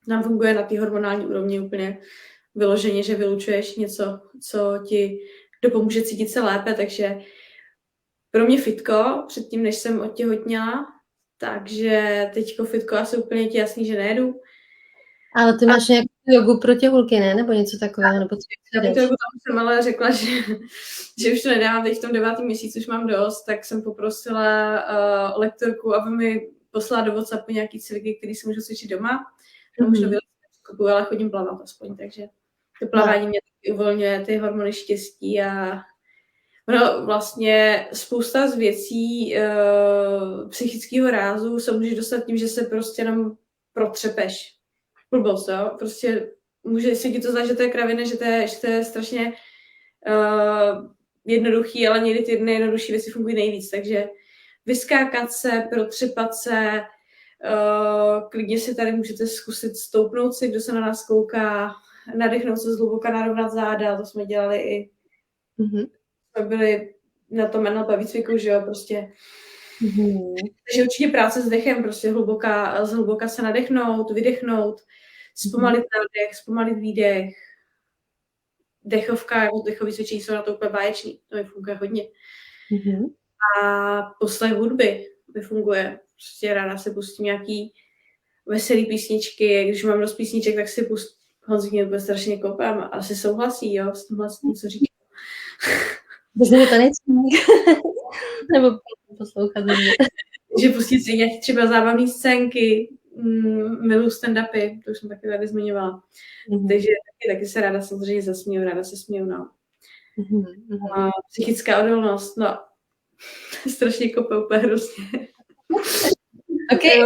S2: Nám funguje na té hormonální úrovni úplně vyloženě, že vylučuješ něco, co ti dopomůže cítit se lépe, takže pro mě fitko, předtím, než jsem otěhotněla, takže teďko fitko asi úplně ti jasný, že nejedu.
S1: Ale ty máš nějakou jogu pro těhulky, ne? Nebo něco takového? Nebo
S2: já bych to jogu tam jsem ale řekla, že už to nedávám, teď v tom 9. měsíci už mám dost, tak jsem poprosila lektorku, aby mi poslala do WhatsAppu nějaký cviky, který si můžu cvičit doma. Už to kupuju, ale chodím plavat aspoň, takže to plavání mě uvolňuje ty hormony štěstí a no, vlastně spousta z věcí psychického rázu se může dostat tím, že se prostě jenom protřepeš. Blbost, jo? Prostě může se ti to zdát, že to je kravina, že to je strašně jednoduchý, ale někdy ty nejjednodušší věci fungují nejvíc, takže vyskákat se, protřepat se, klidně si tady můžete zkusit stoupnout si, kdo se na nás kouká, nadechnout se zhluboka, narovnat záda, to jsme dělali i jsme byli na tom NLP výcviku, že jo, prostě. Takže určitě práce s dechem, prostě zhluboka se nadechnout, vydechnout, zpomalit nádech, zpomalit výdech. Dechovka, jako dechový cvičení jsou na to úplně báječný, to mi funguje hodně. A poslech hudby mi funguje. Prostě ráda si pustím nějaký veselý písničky, když mám dost písniček, tak si pustím. Honzík mě úplně strašně koupám, asi souhlasí, jo, s tímhle, co říkám.
S1: Bezně taneční. Nebo poslouchat.
S2: Že pustit si nějaké třeba zábavné scénky, miluji stand-upy, to už jsem taky tady zmiňovala. Takže taky se ráda samozřejmě zasměju, ráda se směju, no. A psychická odolnost, no, strašně kope úplně hrozně.
S1: Okay,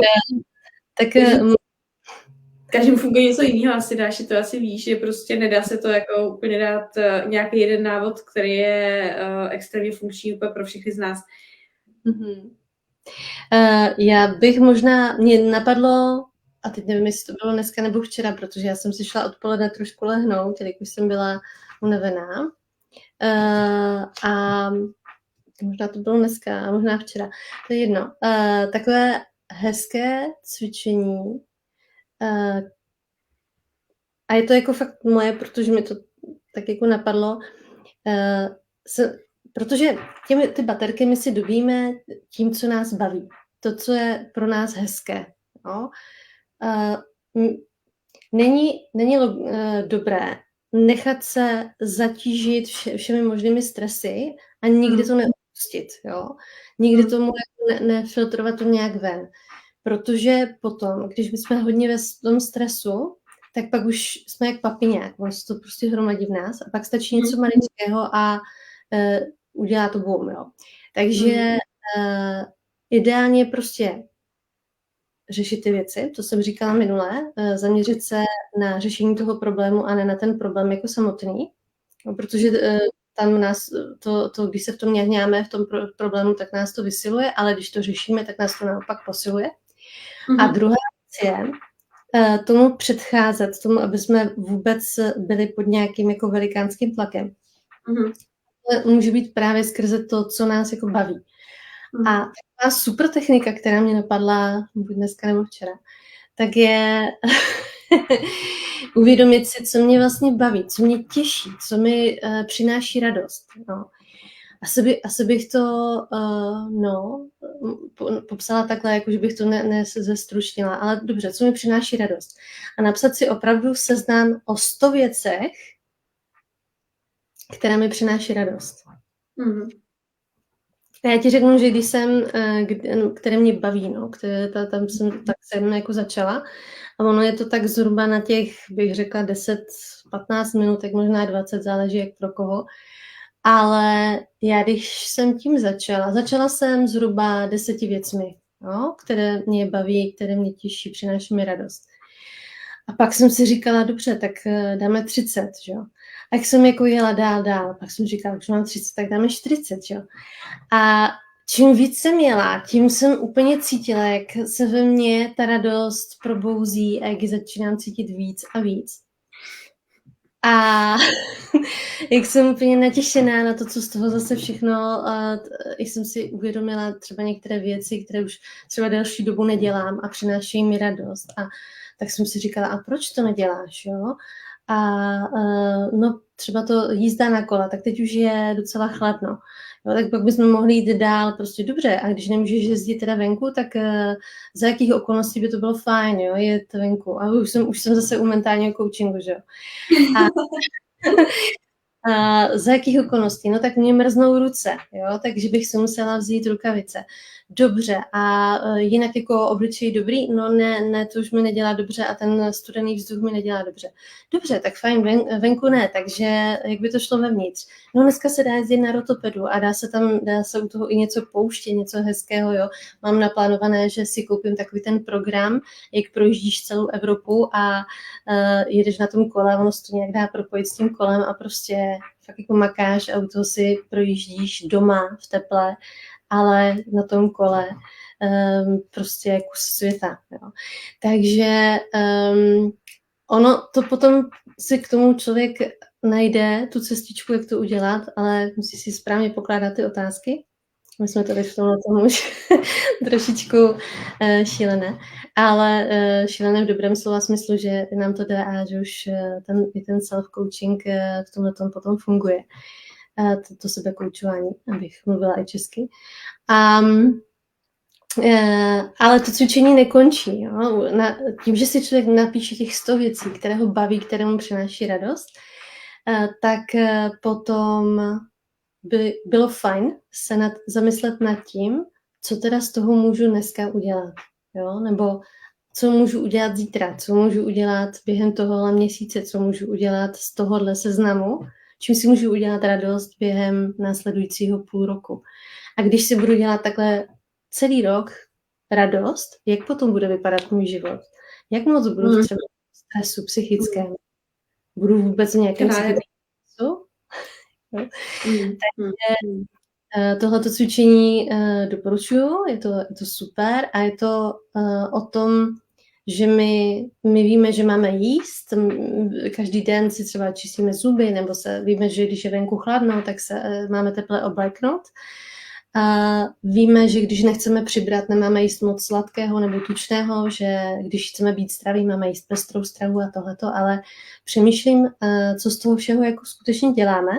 S1: tak
S2: každému funguje něco jiného, asi dáš, to asi víš, že prostě nedá se to jako úplně dát nějaký jeden návod, který je extrémně funkční úplně pro všechny z nás.
S1: Já bych možná, mě napadlo, a teď nevím, jestli to bylo dneska nebo včera, protože já jsem si šla odpoledne trošku lehnout, jelikož jsem byla unavená. A možná to bylo dneska, a možná včera, to je jedno. Takové hezké cvičení, a je to jako fakt moje, protože mi to tak jako napadlo, protože ty baterky my si dobíme tím, co nás baví. To, co je pro nás hezké. No? Není dobré nechat se zatížit všemi možnými stresy a nikdy to pustit, jo. Nikdy tomu jako nefiltrovat to nějak ven. Protože potom, když my jsme hodně ve tom stresu, tak pak už jsme jak papiňák, on se to prostě hromadí v nás a pak stačí něco maličkého a udělá to boom, jo. Takže ideálně prostě řešit ty věci, to jsem říkala minule, zaměřit se na řešení toho problému a ne na ten problém jako samotný, no, protože tam nás to, když se v tom hňáme, v tom problému, tak nás to vysiluje, ale když to řešíme, tak nás to naopak posiluje. A druhá věc je tomu předcházet, tomu, aby jsme vůbec byli pod nějakým jako velikánským tlakem. To může být právě skrze to, co nás jako baví. A taková super technika, která mě napadla buď dneska nebo včera, tak je uvědomit si, co mě vlastně baví, co mě těší, co mi přináší radost. No. Asi bych to popsala takhle, jako že bych to nezestručnila, ale dobře, co mi přináší radost. A napsat si opravdu seznam o 100 věcech, které mi přináší radost. A já ti řeknu, že když jsem, které mě baví, no, tam jsem jako začala, a ono je to tak zhruba na těch, bych řekla, 10-15 minutek, možná 20, záleží jak pro koho. Ale já, když jsem tím začala jsem zhruba 10 věcmi, no, které mě baví, které mě těší, přináší mi radost. A pak jsem si říkala, dobře, tak dáme 30, že jo. Tak jsem jako jela dál. Pak jsem říkala, už mám 30, tak dáme 40, že jo. A čím víc jsem jela, tím jsem úplně cítila, jak se ve mně ta radost probouzí a jak ji začínám cítit víc a víc. A jak jsem úplně natěšená na to, co z toho zase všechno, jsem si uvědomila třeba některé věci, které už třeba delší dobu nedělám a přinášejí mi radost. A tak jsem si říkala, a proč to neděláš, jo? A no třeba to jízda na kola, tak teď už je docela chladno. Jo, tak pak bychom mohli jít dál, prostě dobře. A když nemůžeš jezdit teda venku, tak za jakých okolností by to bylo fajn, jo, jet venku. A už jsem zase u mentálního coachingu, že jo. A za jakých okolností? No tak mě mrznou ruce, jo, takže bych si musela vzít rukavice. Dobře, a jinak jako obličej dobrý? No ne, to už mi nedělá dobře a ten studený vzduch mi nedělá dobře. Dobře, tak fajn, venku ne, takže jak by to šlo vevnitř? No dneska se dá jezdit na rotopedu a dá se u toho i něco pouštět, něco hezkého, jo. Mám naplánované, že si koupím takový ten program, jak projíždíš celou Evropu a jedeš na tom kole, ono se to nějak dá propojit s tím kolem a prostě fakt jako makáš a u toho si projíždíš doma v teple, ale na tom kole prostě kus světa. Jo. Takže ono to potom si k tomu člověk najde tu cestičku, jak to udělat, ale musí si správně pokládat ty otázky. My jsme tady v tomhle tomu už trošičku šílené, ale šílené v dobrém slova smyslu, že nám to jde a že už ten self-coaching v tomhle tom potom funguje. To sebekoučování, abych mluvila i česky. Ale to cvičení nekončí. Jo? Tím, že si člověk napíše těch 100 věcí, které ho baví, které mu přináší radost, tak potom by bylo fajn se zamyslet nad tím, co teda z toho můžu dneska udělat. Jo? Nebo co můžu udělat zítra, co můžu udělat během tohohle měsíce, co můžu udělat z tohohle seznamu, čím si můžu udělat radost během následujícího půl roku. A když si budu dělat takhle celý rok radost, jak potom bude vypadat můj život? Jak moc budu třeba v stresu psychickém? Budu vůbec v nějakém psychickém stresu? Takže tohleto cvičení doporučuju, je to super a je to o tom, že my víme, že máme jíst, každý den si třeba čistíme zuby, nebo víme, že když je venku chladno, tak se máme teple obléknout. A víme, že když nechceme přibrat, nemáme jíst moc sladkého nebo tučného, že když chceme být zdraví, máme jíst pestrou stravu a tohleto, ale přemýšlím, co z toho všeho jako skutečně děláme.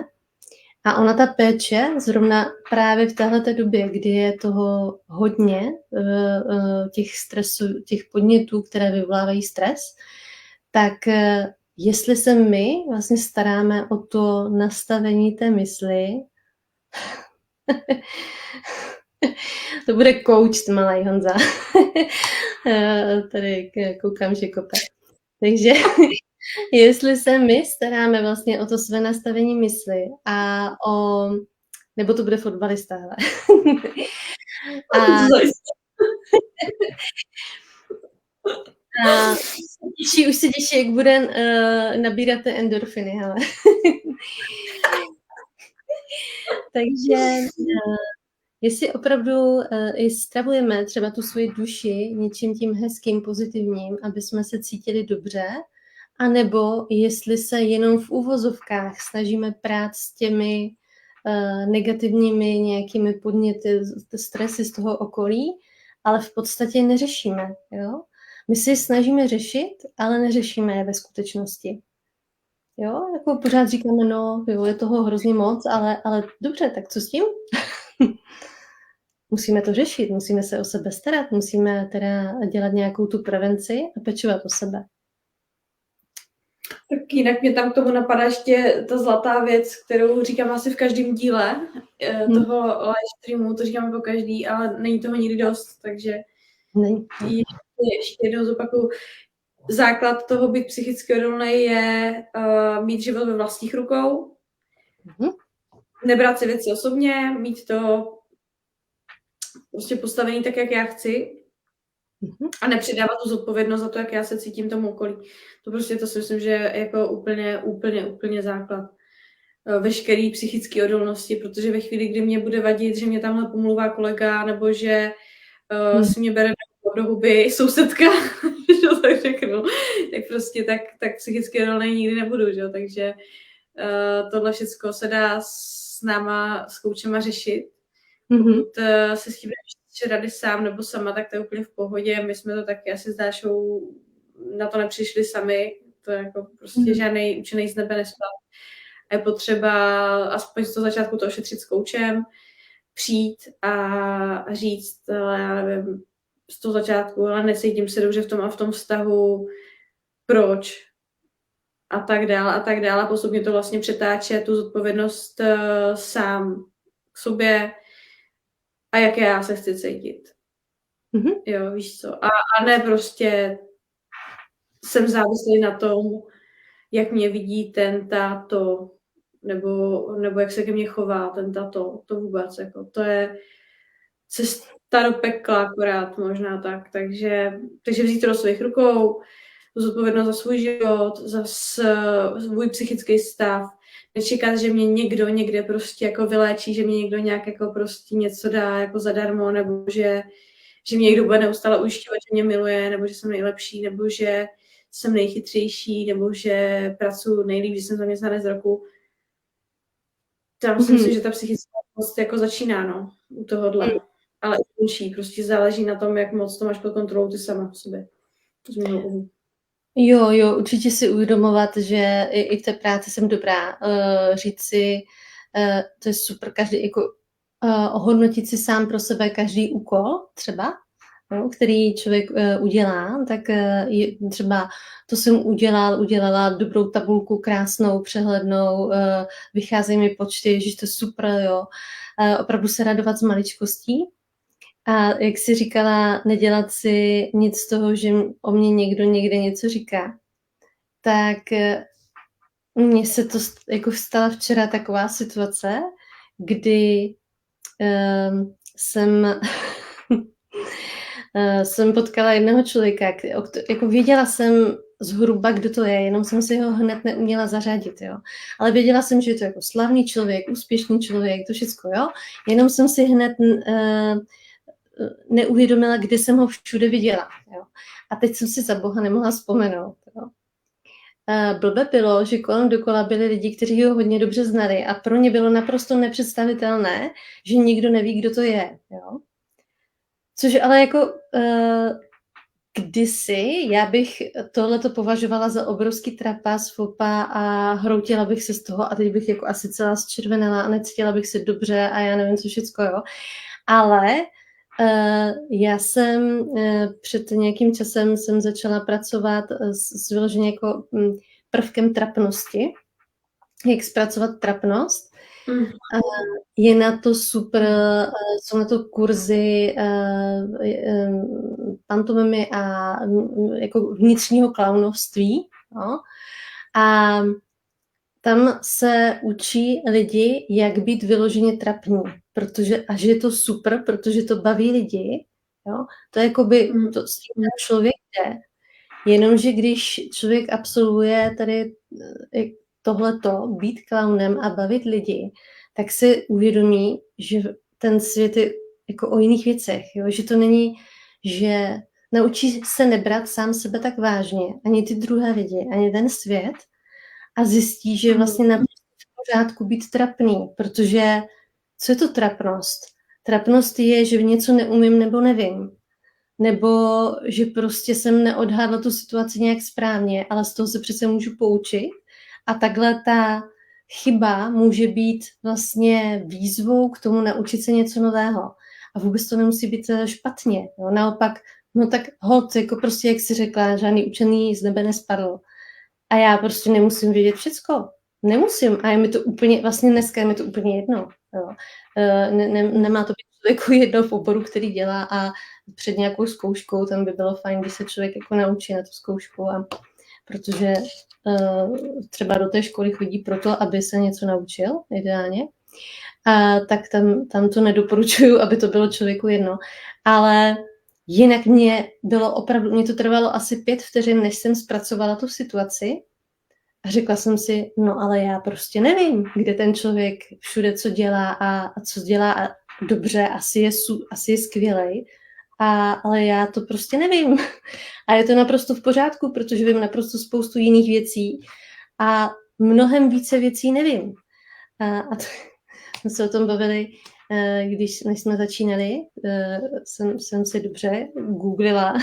S1: A ona ta péče, zrovna právě v téhleté době, kdy je toho hodně, těch stresů, těch podnětů, které vyvolávají stres, tak jestli se my vlastně staráme o to nastavení té mysli, To bude coach malej Honza. Tady koukám, že kope. Takže jestli se my staráme vlastně o to své nastavení mysli nebo to bude fotbalista, hele. A už se těší, jak bude nabírat ty endorfiny, hele. Takže jestli opravdu stravujeme třeba tu svoji duši něčím tím hezkým, pozitivním, aby jsme se cítili dobře, anebo jestli se jenom v uvozovkách snažíme prát s těmi negativními nějakými podněty, stresy z toho okolí, ale v podstatě neřešíme. Jo? My si snažíme řešit, ale neřešíme je ve skutečnosti. Jo, jako pořád říkáme, no, jo, je toho hrozně moc, ale dobře, tak co s tím? Musíme to řešit, musíme se o sebe starat, musíme teda dělat nějakou tu prevenci a pečovat o sebe.
S2: Tak jinak mě tam k tomu napadá ještě ta zlatá věc, kterou říkám asi v každém díle toho live streamu, to říkáme po každý, ale není toho nikdy dost, takže ještě jednou zopakuju. Základ toho být psychicky odolný je mít život ve vlastních rukou, nebrat si věci osobně, mít to prostě postavený tak, jak já chci a nepředávat tu zodpovědnost za to, jak já se cítím tomu okolí. To si myslím, že je jako úplně základ veškerý psychické odolnosti, protože ve chvíli, kdy mě bude vadit, že mě tamhle pomluvá kolega, nebo že si mě bere do huby sousedka, že to tak řeknu, tak prostě tak psychicky odolný nikdy nebudu, že? Takže tohle všechno se dá s náma, s koučema řešit. Pokud se s tím rady sám nebo sama, tak to je úplně v pohodě. My jsme to taky asi s Dášou na to nepřišli sami. To je jako prostě žádný učený z nebe nespadl. A je potřeba aspoň z toho začátku to ošetřit s koučem, přijít a říct, ale já nevím, z toho začátku, ale necítím se dobře v tom a v tom vztahu, proč a tak dále. A postupně to vlastně přetáče tu zodpovědnost sám k sobě a jak já se chci cítit. Jo, víš co. A ne prostě jsem závislý na tom, jak mě vidí ten táto, nebo jak se ke mně chová ten táto, to vůbec, jako, to je cesta do pekla akorát možná tak, takže vzít to do svých rukou, zodpovědnost za svůj život, za svůj psychický stav, nečekat, že mě někdo někde prostě jako vyléčí, že mě někdo nějak jako prostě něco dá jako zadarmo, nebo že mě někdo bude neustále ujišťovat, že mě miluje, nebo že jsem nejlepší, nebo že jsem nejchytřejší, nebo že pracuji nejlíp, že jsem zaměstnanec roku. Tam si myslím, že ta psychická moc jako začíná, no, u tohohle. Ale i končí. Prostě záleží na tom, jak moc to máš pod kontrolou ty sama v sobě.
S1: Jo, určitě si uvědomovat, že i v té práci jsem dobrá. Říct si, to je super, každý jako ohodnotit si sám pro sebe každý úkol třeba, no, který člověk udělá, tak třeba to jsem udělala dobrou tabulku, krásnou, přehlednou, vycházejí mi počty, ježiš, to je super, jo. Opravdu se radovat z maličkostí. A jak jsi říkala, nedělat si nic z toho, že o mě někdo někde něco říká, tak mně se to jako stala včera taková situace, kdy jsem potkala jednoho člověka, jako věděla jsem zhruba, kdo to je, jenom jsem si ho hned neuměla zařadit, jo. Ale věděla jsem, že je to jako slavný člověk, úspěšný člověk, to všechno, jo. Jenom jsem si hned neuvědomila, kde jsem ho všude viděla, jo. A teď jsem si za boha nemohla vzpomenout, jo. Blbé bylo, že kolem dokola byli lidi, kteří ho hodně dobře znali a pro ně bylo naprosto nepředstavitelné, že nikdo neví, kdo to je, jo. Což ale jako kdysi já bych tohleto považovala za obrovský trapas, fopa a hroutila bych se z toho a teď bych jako asi celá zčervenala a necítila bych se dobře a já nevím, co všecko, jo. Ale já jsem před nějakým časem jsem začala pracovat s vyloženě jako prvkem trapnosti, jak zpracovat trapnost.
S2: Mm.
S1: Je na to super, jsou na to kurzy pantomimy a jako vnitřního klaunovství. No. A tam se učí lidi, jak být vyloženě trapní, a že je to super, protože to baví lidi. Jo. To je jakoby, to s tím člověk jde. Jenomže když člověk absolvuje tady tohleto, být klaunem a bavit lidi, tak si uvědomí, že ten svět je jako o jiných věcech, jo? Že to není, že naučí se nebrat sám sebe tak vážně, ani ty druhé lidi, ani ten svět a zjistí, že vlastně naprosto v pořádku být trapný, protože co je to trapnost? Trapnost je, že něco neumím nebo nevím. Nebo že prostě jsem neodhadla tu situaci nějak správně, ale z toho se přece můžu poučit. A takhle ta chyba může být vlastně výzvou k tomu naučit se něco nového. A vůbec to nemusí být špatně. Jo? Naopak, no tak hod, jako prostě, jak jsi řekla, žádný učený z nebe nespadl. A já prostě nemusím vědět všecko. Nemusím. A je mi to úplně, vlastně dneska je mi to úplně jedno. Jo? Nemá to být člověku jedno v oboru, který dělá a před nějakou zkouškou tam by bylo fajn, když se člověk jako naučí na tu zkoušku, protože třeba do té školy chodí proto, aby se něco naučil, ideálně. A tak tam to nedoporučuju, aby to bylo člověku jedno. Ale jinak mě to trvalo asi 5 vteřin, než jsem zpracovala tu situaci a řekla jsem si, no ale já prostě nevím, kde ten člověk všude co dělá a co dělá a dobře, asi je skvělej, ale já to prostě nevím. A je to naprosto v pořádku, protože vím naprosto spoustu jiných věcí a mnohem více věcí nevím. A jsme se o tom bavili, než jsme začínali, jsem si dobře googlila,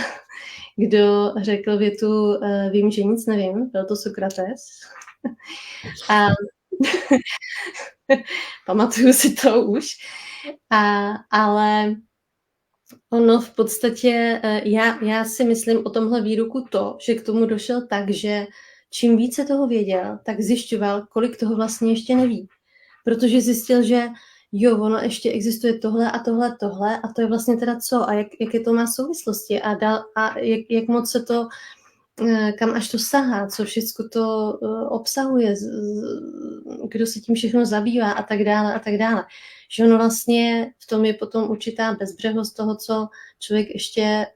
S1: kdo řekl větu vím, že nic nevím, byl to Sokrates. A pamatuju si to už. Ale ono v podstatě, já si myslím o tomhle výroku to, že k tomu došel tak, že čím více toho věděl, tak zjišťoval, kolik toho vlastně ještě neví. Protože zjistil, že jo, ono ještě existuje tohle a to je vlastně teda co a jaké to má souvislosti a jak moc se to, kam až to sahá, co všechno to obsahuje, kdo se tím všechno zabývá a tak dále a tak dále. Že ono vlastně v tom je potom určitá bezbřehost toho, co člověk ještě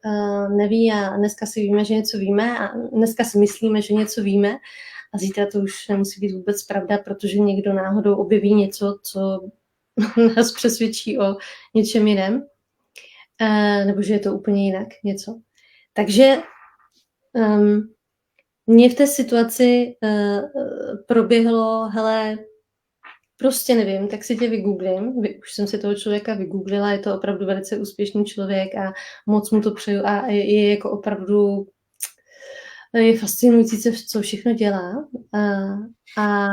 S1: neví a dneska si víme, že něco víme a dneska si myslíme, že něco víme a zítra to už nemusí být vůbec pravda, protože někdo náhodou objeví něco, co nás přesvědčí o něčem jiném, nebo že je to úplně jinak něco. Takže mně v té situaci proběhlo, hele, prostě nevím, tak si tě vygooglím. Už jsem si toho člověka vygooglila, je to opravdu velice úspěšný člověk a moc mu to přeju a je jako opravdu je fascinující, co všechno dělá a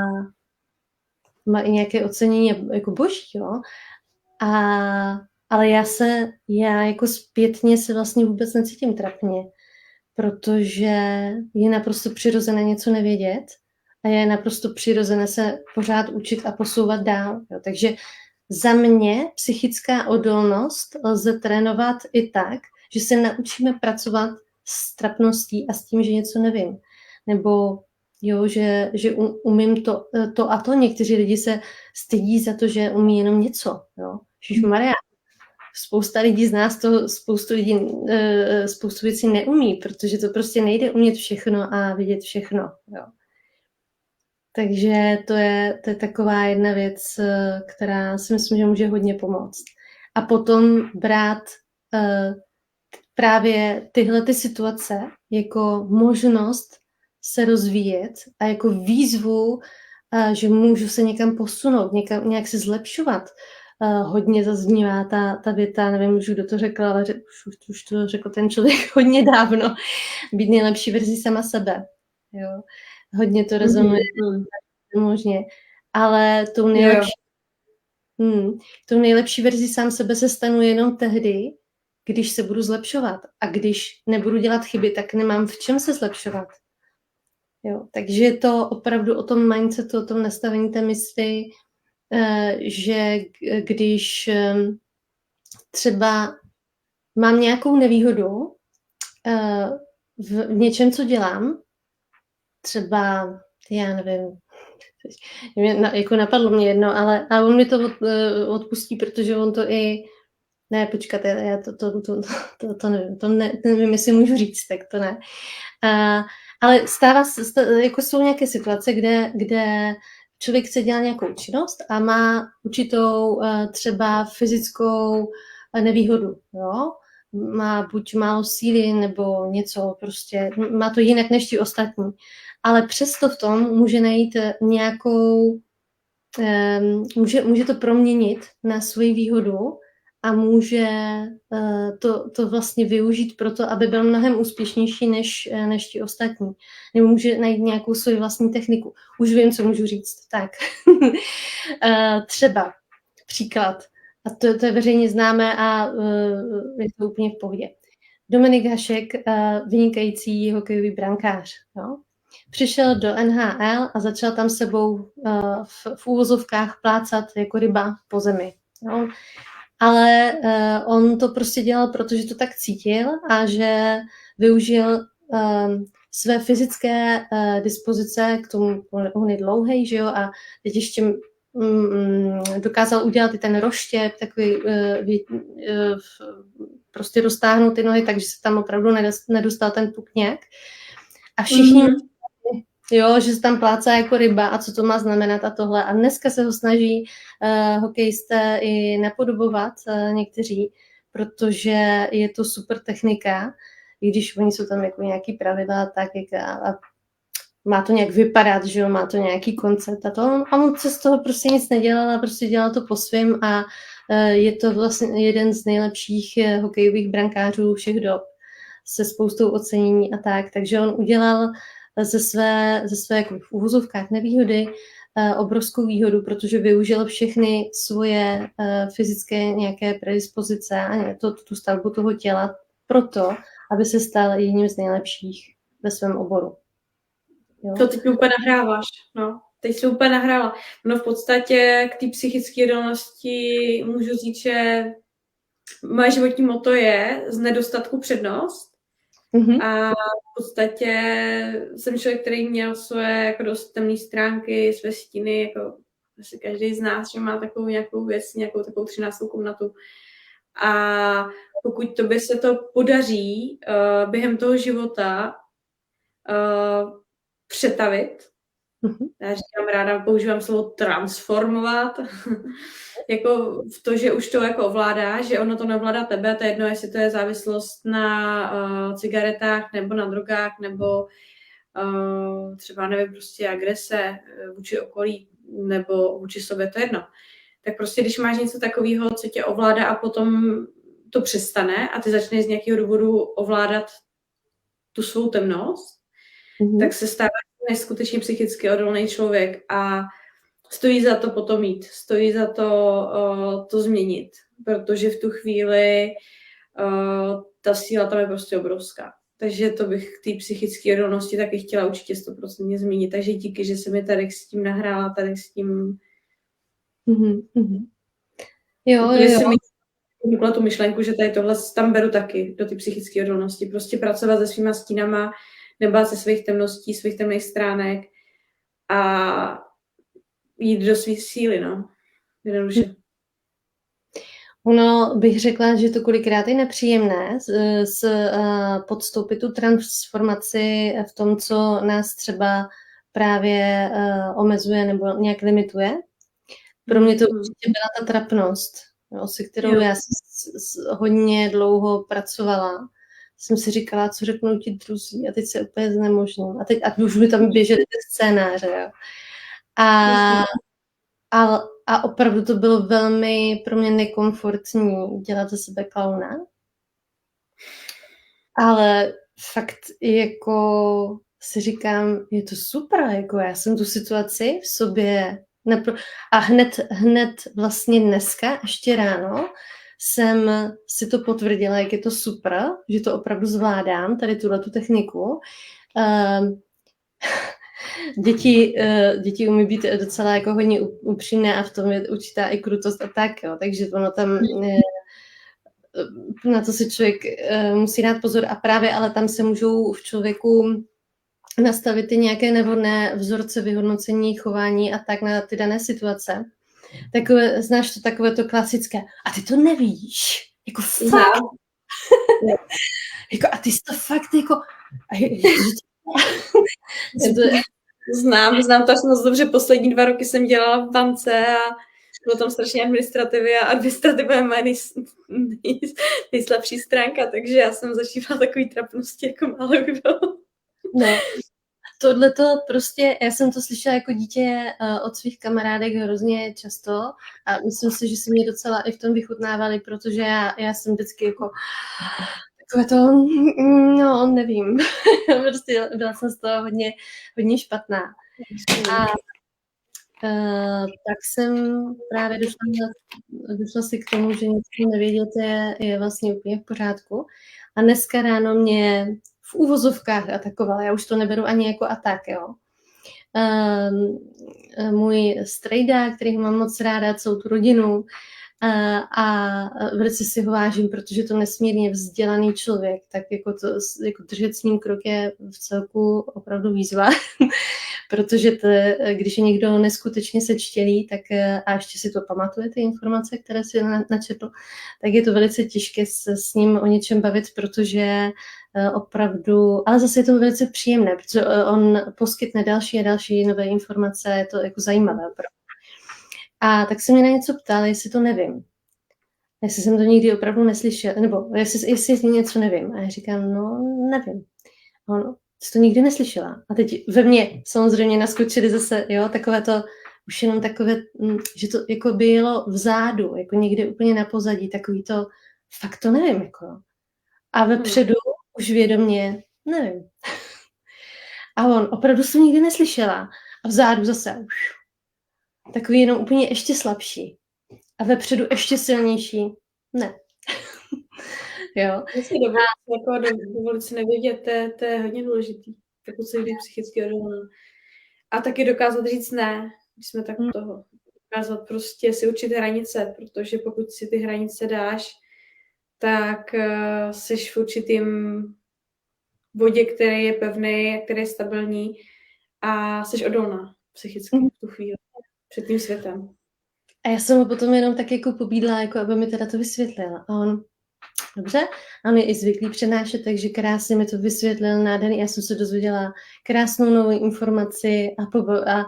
S1: má i nějaké ocenění jako boží, jo. Ale já jako zpětně se vlastně vůbec necítím trapně, protože je naprosto přirozené něco nevědět a je naprosto přirozené se pořád učit a posouvat dál. Jo. Takže za mě psychická odolnost lze trénovat i tak, že se naučíme pracovat s trapností a s tím, že něco nevím. Nebo jo, že umím to a to. Někteří lidi se stydí za to, že umí jenom něco. Jo. Ježišmarja, spousta lidí z nás to, spoustu věcí neumí, protože to prostě nejde umět všechno a vidět všechno. Jo. Takže to je taková jedna věc, která si myslím, že může hodně pomoct. A potom brát právě tyhle ty situace jako možnost se rozvíjet a jako výzvu, že můžu se někam posunout, nějak se zlepšovat. Hodně zaznívá ta věta, nevím už, kdo to řekl, ale už to řekl ten člověk hodně dávno, být nejlepší verzi sama sebe. Jo. Hodně to rezonuje, možně, ale tou nejlepší verzi sám sebe se stanu jenom tehdy, když se budu zlepšovat. A když nebudu dělat chyby, tak nemám v čem se zlepšovat. Jo, takže je to opravdu o tom mindsetu, o tom nastavení té mysli že když třeba mám nějakou nevýhodu v něčem, co dělám, třeba, já nevím, jako napadlo mě jedno, ale on mi to odpustí, protože on to i ne, počkat, já to nevím, nevím, jestli můžu říct, tak to ne. Ale jako jsou nějaké situace, kde člověk chce dělat nějakou činnost a má určitou třeba fyzickou nevýhodu, jo? Má buď málo síly nebo něco, prostě má to jinak než ti ostatní. Ale přesto v tom může najít nějakou, může to proměnit na svoji výhodu a může to vlastně využít pro to, aby byl mnohem úspěšnější než ti ostatní. Nebo může najít nějakou svoji vlastní techniku. Už vím, co můžu říct. Tak. Třeba příklad, a to je veřejně známé a je to úplně v pohodě. Dominik Hašek, vynikající hokejový brankář. Jo? Přišel do NHL a začal tam sebou v úvozovkách plácat jako ryba po zemi. Jo? Ale on to prostě dělal, protože to tak cítil a že využil své fyzické dispozice k tomu, on je dlouhej, že jo, a teď ještě dokázal udělat i ten roštěp, takový prostě roztáhnout ty nohy, takže se tam opravdu nedostal ten puk nějak. A všichni jo, že se tam plácá jako ryba a co to má znamenat a tohle. A dneska se ho snaží hokejisté i napodobovat někteří, protože je to super technika, i když oni jsou tam jako nějaký pravidla, tak a má to nějak vypadat, že jo, má to nějaký koncept a to. A on se z toho prostě nic nedělal a prostě dělal to po svým a je to vlastně jeden z nejlepších hokejových brankářů všech dob se spoustou ocenění a tak. Takže on udělal ze své jako v úvozovkách nevýhody obrovskou výhodu, protože využil všechny svoje fyzické nějaké predispozice a tu stavbu toho těla proto, aby se stal jedním z nejlepších ve svém oboru. Jo?
S2: To teď úplně nahráváš, no. Teď se úplně nahrává. No v podstatě k té psychické odolnosti můžu říct, že moje životní motto je z nedostatku přednost. A v podstatě jsem člověk, který měl své jako dost temné stránky, své stíny, jako asi každý z nás, že má takovou nějakou věc, nějakou takovou 13. komnatu. A pokud tobě se to podaří během toho života přetavit, já říkám ráda, používám slovo transformovat, jako v to, že už to jako ovládá, že ono to nevládá tebe, to je jedno, jestli to je závislost na cigaretách, nebo na drogách, nebo třeba, nevím, prostě agrese vůči okolí, nebo vůči sobě, to je jedno. Tak prostě, když máš něco takového, co tě ovládá a potom to přestane a ty začneš z nějakého důvodu ovládat tu svou temnost, tak se stáváš neskutečně psychicky odolný člověk a stojí za to potom jít, stojí za to změnit, protože v tu chvíli ta síla tam je prostě obrovská. Takže to bych k té psychické odolnosti taky chtěla určitě 100% zmínit. Takže díky, že se mi tady s tím nahrála, tady s tím...
S1: Jo.
S2: Jsem mi tu myšlenku, že tady tohle tam beru taky do té psychické odolnosti. Prostě pracovat se svýma stínama, nebát se svých temností, svých temných stránek a jít do svých síly, no. Jednoduše.
S1: Ono bych řekla, že to kolikrát je nepříjemné podstoupit tu transformaci v tom, co nás třeba právě omezuje nebo nějak limituje. Pro mě to určitě byla ta trapnost, jo, se kterou já hodně dlouho pracovala. Jsem si říkala, co řeknou ti druzí a teď se úplně znemožním. A už mi tam běžely ty scénáře. Jo. A opravdu to bylo velmi pro mě nekomfortní dělat ze sebe klauna. Ale fakt jako si říkám, je to super, jako já jsem tu situaci v sobě a hned vlastně dneska, ještě ráno, jsem si to potvrdila, jak je to super, že to opravdu zvládám, tady tuhletu techniku. děti umí být docela jako hodně upřímné a v tom je určitá i krutost a tak, jo. Takže ono tam na to si člověk musí dát pozor a právě ale tam se můžou v člověku nastavit ty nějaké nevhodné vzorce vyhodnocení chování a tak na ty dané situace. Takové, znáš to takové to klasické, a ty to nevíš, jako fakt, jako, a ty jsi to fakt, jako,
S2: Znám to až moc dobře, poslední 2 roky jsem dělala v bance a bylo tam strašně administrativy a administrativa je moje nejslabší stránka, takže já jsem zažívala takový trapnosti jako málo kdo.
S1: No, tohle to prostě, já jsem to slyšela jako dítě od svých kamarádek hrozně často a myslím si, že si mě docela i v tom vychutnávali, protože já jsem vždycky jako takové to, no, nevím. Prostě byla jsem z toho hodně špatná. A tak jsem právě došla si k tomu, že něco nevědět je vlastně úplně v pořádku. A dneska ráno mě v úvozovkách atakoval. Já už to neberu ani jako atak, jo. Můj strejda, který mám moc ráda, celou tu rodinu, a velice si ho vážím, protože to nesmírně vzdělaný člověk, tak jako držet s ním krok je v celku opravdu výzva, protože když je někdo neskutečně sečtělý, tak a ještě si to pamatuje, ty informace, které si načetl, tak je to velice těžké se s ním o něčem bavit, protože opravdu, ale zase je to velice příjemné, protože on poskytne další a další nové informace, je to jako zajímavé. A tak se mě na něco ptal, jestli to nevím. Jestli jsem to nikdy opravdu neslyšel, nebo jestli něco nevím. A já říkám, no, nevím. On, jsi to nikdy neslyšela. A teď ve mně samozřejmě naskočili zase, jo, takové to, už jenom takové, že to jako by jelo vzadu, jako někde úplně na pozadí, takový to, fakt to nevím, jako. A vepředu už vědomě, nevím. A on, opravdu jsem nikdy neslyšela. A vzadu zase, takový jenom úplně ještě slabší. A vepředu ještě silnější. Ne. Jo.
S2: Dovolit si nevědět, to je hodně důležitý. Pokud se jde psychicky odolná. A taky dokázat říct ne, když jsme tak toho. Dokázat prostě si určit hranice, protože pokud si ty hranice dáš, tak seš v určitým bodě, který je pevný, který je stabilní a seš odolná psychicky v tu chvíli před tím světem.
S1: A já jsem ho potom jenom tak jako pobídla, jako aby mi teda to vysvětlil. A on, dobře, a on je i zvyklý přenášet, takže krásně mi to vysvětlil, nádherný. Já jsem se dozvěděla krásnou novou informaci a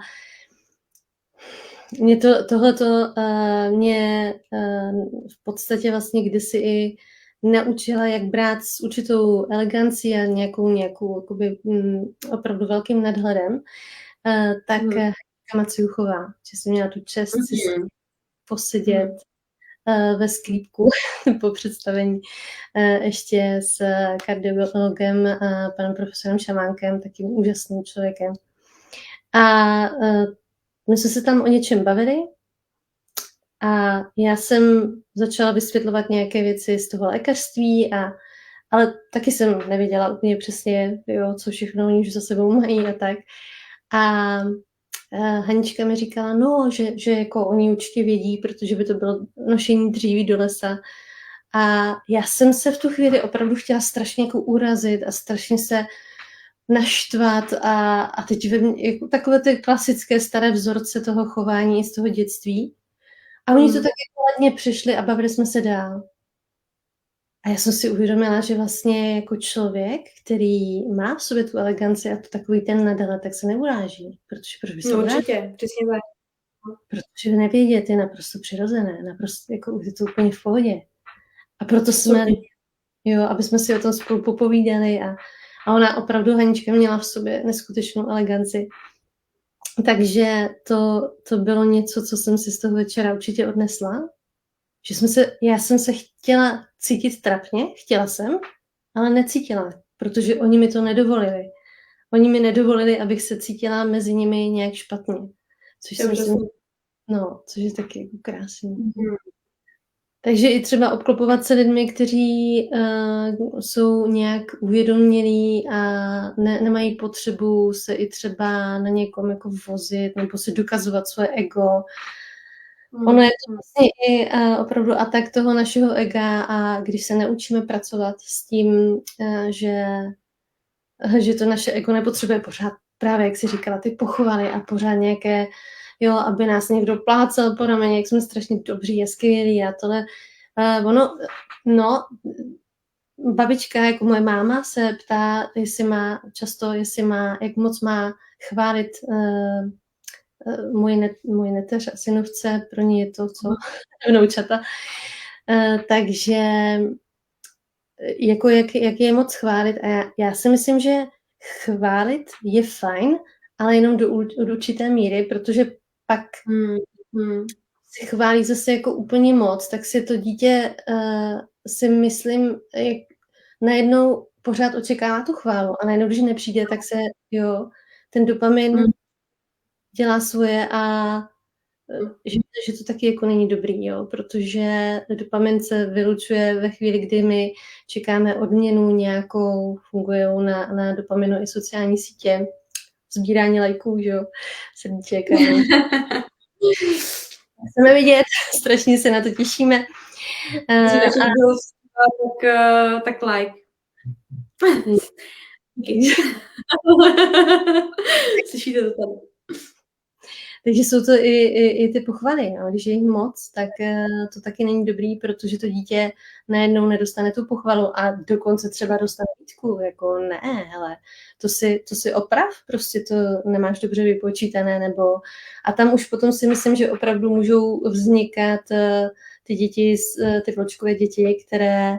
S1: mě tohleto mě v podstatě vlastně kdysi i naučila, jak brát s určitou elegancí a nějakou jakoby, opravdu velkým nadhledem, tak Maciuchová, že jsem měla tu čest si posedět ve sklípku po představení ještě s kardiologem panem profesorem Šamánkem, takým úžasným člověkem. A my jsme se tam o něčem bavili a já jsem začala vysvětlovat nějaké věci z toho lékařství, ale taky jsem nevěděla úplně přesně, jo, co všechno oni už za sebou mají a tak. A Hanička mi říkala, no, že jako oni určitě vědí, protože by to bylo nošení dříví do lesa. A já jsem se v tu chvíli opravdu chtěla strašně jako urazit a strašně se naštvat a teď jako takové ty klasické staré vzorce toho chování z toho dětství. A oni to tak jako ledně přišli a bavili jsme se dál. A já jsem si uvědomila, že vlastně jako člověk, který má v sobě tu eleganci a to takový ten nadele, tak se neuráží. Proč by se urážil?
S2: Určitě, přesně tak.
S1: Protože nevědět je naprosto přirozené, naprosto jako je to úplně v pohodě. A proto jsme, aby jsme si o tom spolu popovídali a ona opravdu, Hanička, měla v sobě neskutečnou eleganci. Takže to bylo něco, co jsem si z toho večera určitě odnesla. Že já jsem se chtěla cítit trapně, chtěla jsem, ale necítila, protože oni mi to nedovolili. Oni mi nedovolili, abych se cítila mezi nimi nějak špatně. Což je taky jako krásný. Takže i třeba obklopovat se lidmi, kteří jsou nějak uvědomělí a nemají potřebu se i třeba na někom jako vozit nebo si dokazovat svoje ego. Ono je to vlastně i opravdu atak toho našeho ega a když se neučíme pracovat s tím, že to naše ego nepotřebuje pořád právě, jak jsi říkala, ty pochvaly a pořád nějaké, jo, aby nás někdo plácal po rameně, jak jsme strašně dobří a skvělí a tohle. Babička, jako moje máma, se ptá, jestli má, jak moc má chválit můj neteř a synovce, pro ní je to, co vnoučata. Takže jako jak je moc chválit a já si myslím, že chválit je fajn, ale jenom do určité míry, protože pak si chválí zase jako úplně moc, tak si to dítě si myslím, jak najednou pořád očekává tu chválu a najednou, když nepřijde, tak se, jo, ten dopamin dělá svoje a že to taky jako není dobrý, jo, protože dopamin se vylučuje ve chvíli, kdy my čekáme odměnu nějakou, fungujou na dopaminu i sociální sítě, sbírání lajků, jo, srdíček. Chceme vidět, strašně se na to těšíme.
S2: Tak like. Slyšíte to tady.
S1: Takže jsou to i ty pochvaly. No. Když je jich moc, tak to taky není dobrý, protože to dítě najednou nedostane tu pochvalu a dokonce třeba dostane výtku. Jako ne, hele, to si oprav, prostě to nemáš dobře vypočítané, nebo... A tam už potom si myslím, že opravdu můžou vznikat ty děti, ty vločkové děti, které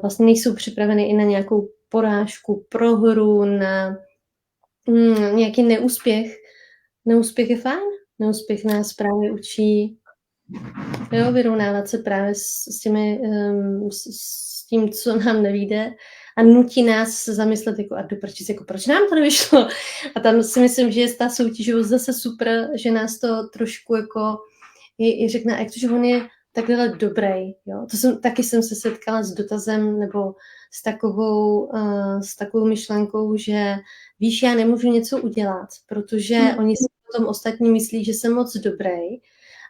S1: vlastně nejsou připraveny i na nějakou porážku, prohru, na nějaký neúspěch. Neúspěch je fajn. Neúspěch nás právě učí vyrovnávat se právě s tím, co nám nevyjde a nutí nás se zamyslet jako a doprčit, jako proč nám to nevyšlo. A tam si myslím, že je ta soutěživost zase super, že nás to trošku jako i řekne, jak to, že on je takhle dobrý. Jo? Taky jsem se setkala s dotazem nebo s takovou myšlenkou, že víš, já nemůžu něco udělat, protože oni si potom ostatní myslí, že jsem moc dobrý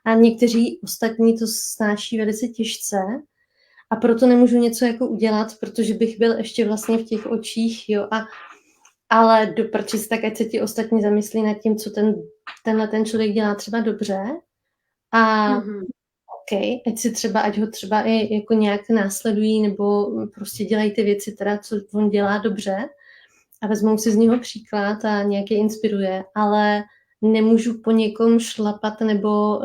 S1: a někteří ostatní to snáší velice těžce a proto nemůžu něco jako udělat, protože bych byl ještě vlastně v těch očích, jo, ale doprčit, tak ať se ti ostatní zamyslí nad tím, co ten člověk dělá třeba dobře a ať ho třeba i jako nějak následují nebo prostě dělají ty věci teda, co on dělá dobře a vezmou si z něho příklad a nějak je inspiruje, ale nemůžu po někom šlapat nebo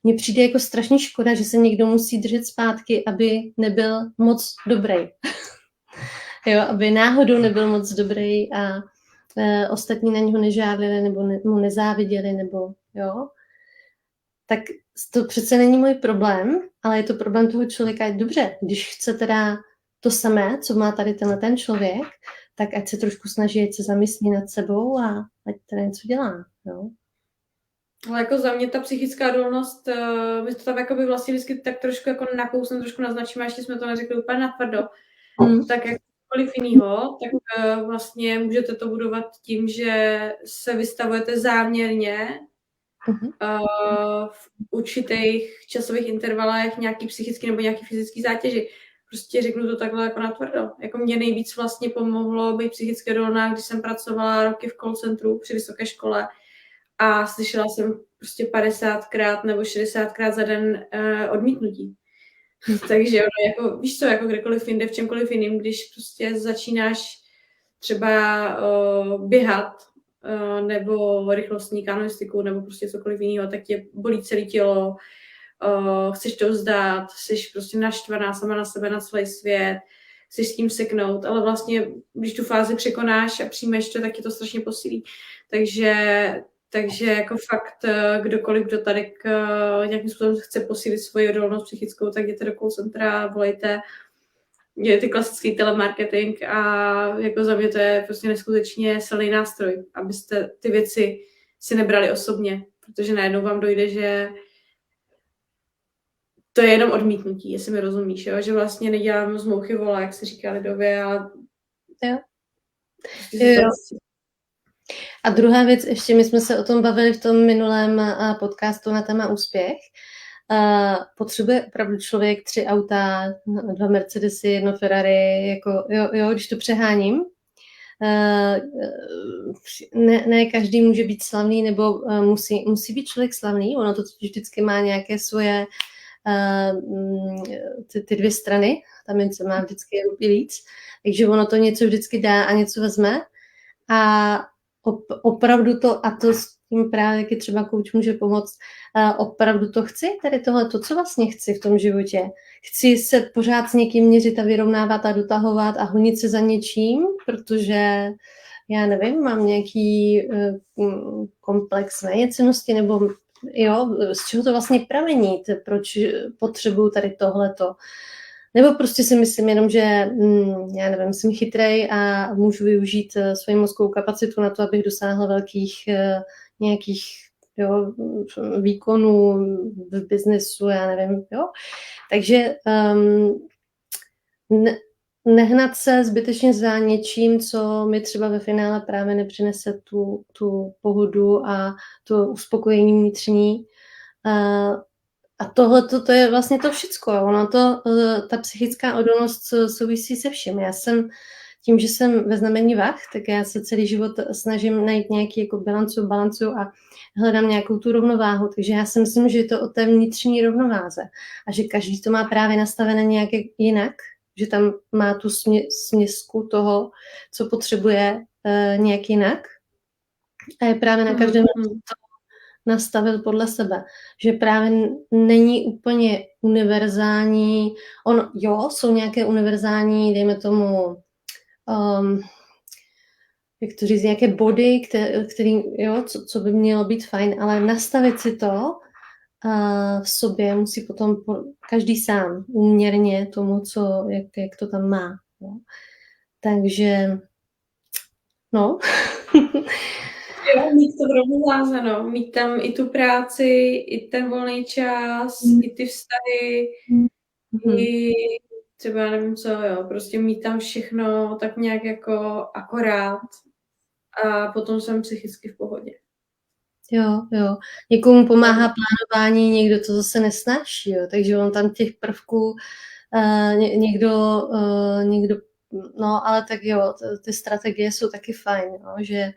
S1: mně přijde jako strašně škoda, že se někdo musí držet zpátky, aby nebyl moc dobrý. Jo, aby náhodou nebyl moc dobrý a ostatní na něho nežádlili nebo mu nezáviděli nebo jo. Tak to přece není můj problém, ale je to problém toho člověka. Dobře, když chce teda to samé, co má tady ten člověk, tak ať se trošku snaží, ať se zamyslí nad sebou a ať teda něco dělá. Jo?
S2: Ale jako za mě ta psychická odolnost, my to tam jakoby vlastně vždycky tak trošku jako nakousnem, trošku naznačíme, ještě jsme to neřekli úplně natvrdo, tak jakkoliv jinýho, tak vlastně můžete to budovat tím, že se vystavujete záměrně v určitých časových intervalech nějaký psychický nebo nějaký fyzický zátěži. Prostě řeknu to takhle jako natvrdo. Jako mě nejvíc vlastně pomohlo být psychicky odolná, když jsem pracovala roky v call centru při vysoké škole a slyšela jsem prostě 50krát nebo 60krát za den odmítnutí. Takže jako, víš co, jako kdekoliv jinde, v čemkoliv jiným, když prostě začínáš třeba běhat nebo rychlostní kanoistiku nebo prostě cokoliv jiného, tak tě bolí celé tělo, chceš to vzdát, jsi prostě naštvaná sama na sebe, na svůj svět, chceš s tím seknout, ale vlastně, když tu fázi překonáš a přijmeš to, tak tě to strašně posílí. Takže jako fakt, kdokoliv, kdo tady nějakým způsobem chce posílit svoji odolnost psychickou, tak jděte do call centra, volejte, dělejte klasický telemarketing a jako za mě to je prostě neskutečně silný nástroj, abyste ty věci si nebrali osobně, protože najednou vám dojde, že to je jenom odmítnutí, jestli mi rozumíš, jo? Že vlastně nedělám z mouchy vola, jak se říká lidově, ale
S1: Jo.
S2: prostě
S1: Jo,
S2: se
S1: jo. A druhá věc, ještě my jsme se o tom bavili v tom minulém podcastu na téma úspěch. Potřebuje opravdu člověk 3 auta, 2 Mercedesy, 1 Ferrari, jako, jo, když to přeháním. Ne každý může být slavný, nebo musí být člověk slavný, ono to vždycky má nějaké svoje ty 2 strany, tam něco má vždycky víc, takže ono to něco vždycky dá a něco vezme a opravdu to, a to s tím právě taky třeba kouč může pomoct, opravdu to chci, tady tohle, to, co vlastně chci v tom životě. Chci se pořád s někým měřit a vyrovnávat a dotahovat a honit se za něčím, protože já nevím, mám nějaký komplex méněcennosti, nebo jo, z čeho to vlastně pramení, proč potřebuju tady tohleto. Nebo prostě si myslím jenom, že já nevím, jsem chytrej a můžu využít svoji mozkovou kapacitu na to, abych dosáhla velkých nějakých výkonů v biznesu, já nevím, jo. Takže nehnat se zbytečně za něčím, co mi třeba ve finále právě nepřinese tu pohodu a to uspokojení vnitřní. A tohle to je vlastně to všecko. Ono to, ta psychická odolnost souvisí se vším. Já jsem tím, že jsem ve znamení vah, tak já se celý život snažím najít nějaký jako balancu a hledám nějakou tu rovnováhu. Takže já si myslím, že je to o té vnitřní rovnováze a že každý to má právě nastavené nějak jinak, že tam má tu směsku toho, co potřebuje nějak jinak. A je právě na každém nastavil podle sebe, že právě není úplně univerzální, jsou nějaké univerzální, dejme tomu, jak to říct, nějaké body, který, jo, co by mělo být fajn, ale nastavit si to v sobě musí potom každý sám, úměrně tomu, jak to tam má. Jo. Takže, no.
S2: Mít to v rovnováze, no. Mít tam i tu práci, i ten volný čas, i ty vztahy, i třeba nevím co, jo, prostě mít tam všechno tak nějak jako akorát a potom jsem psychicky v pohodě.
S1: Jo. Někomu pomáhá plánování, někdo to zase nesnáší, jo, takže on tam těch prvků někdo, no ale tak jo, ty strategie jsou taky fajn, jo, že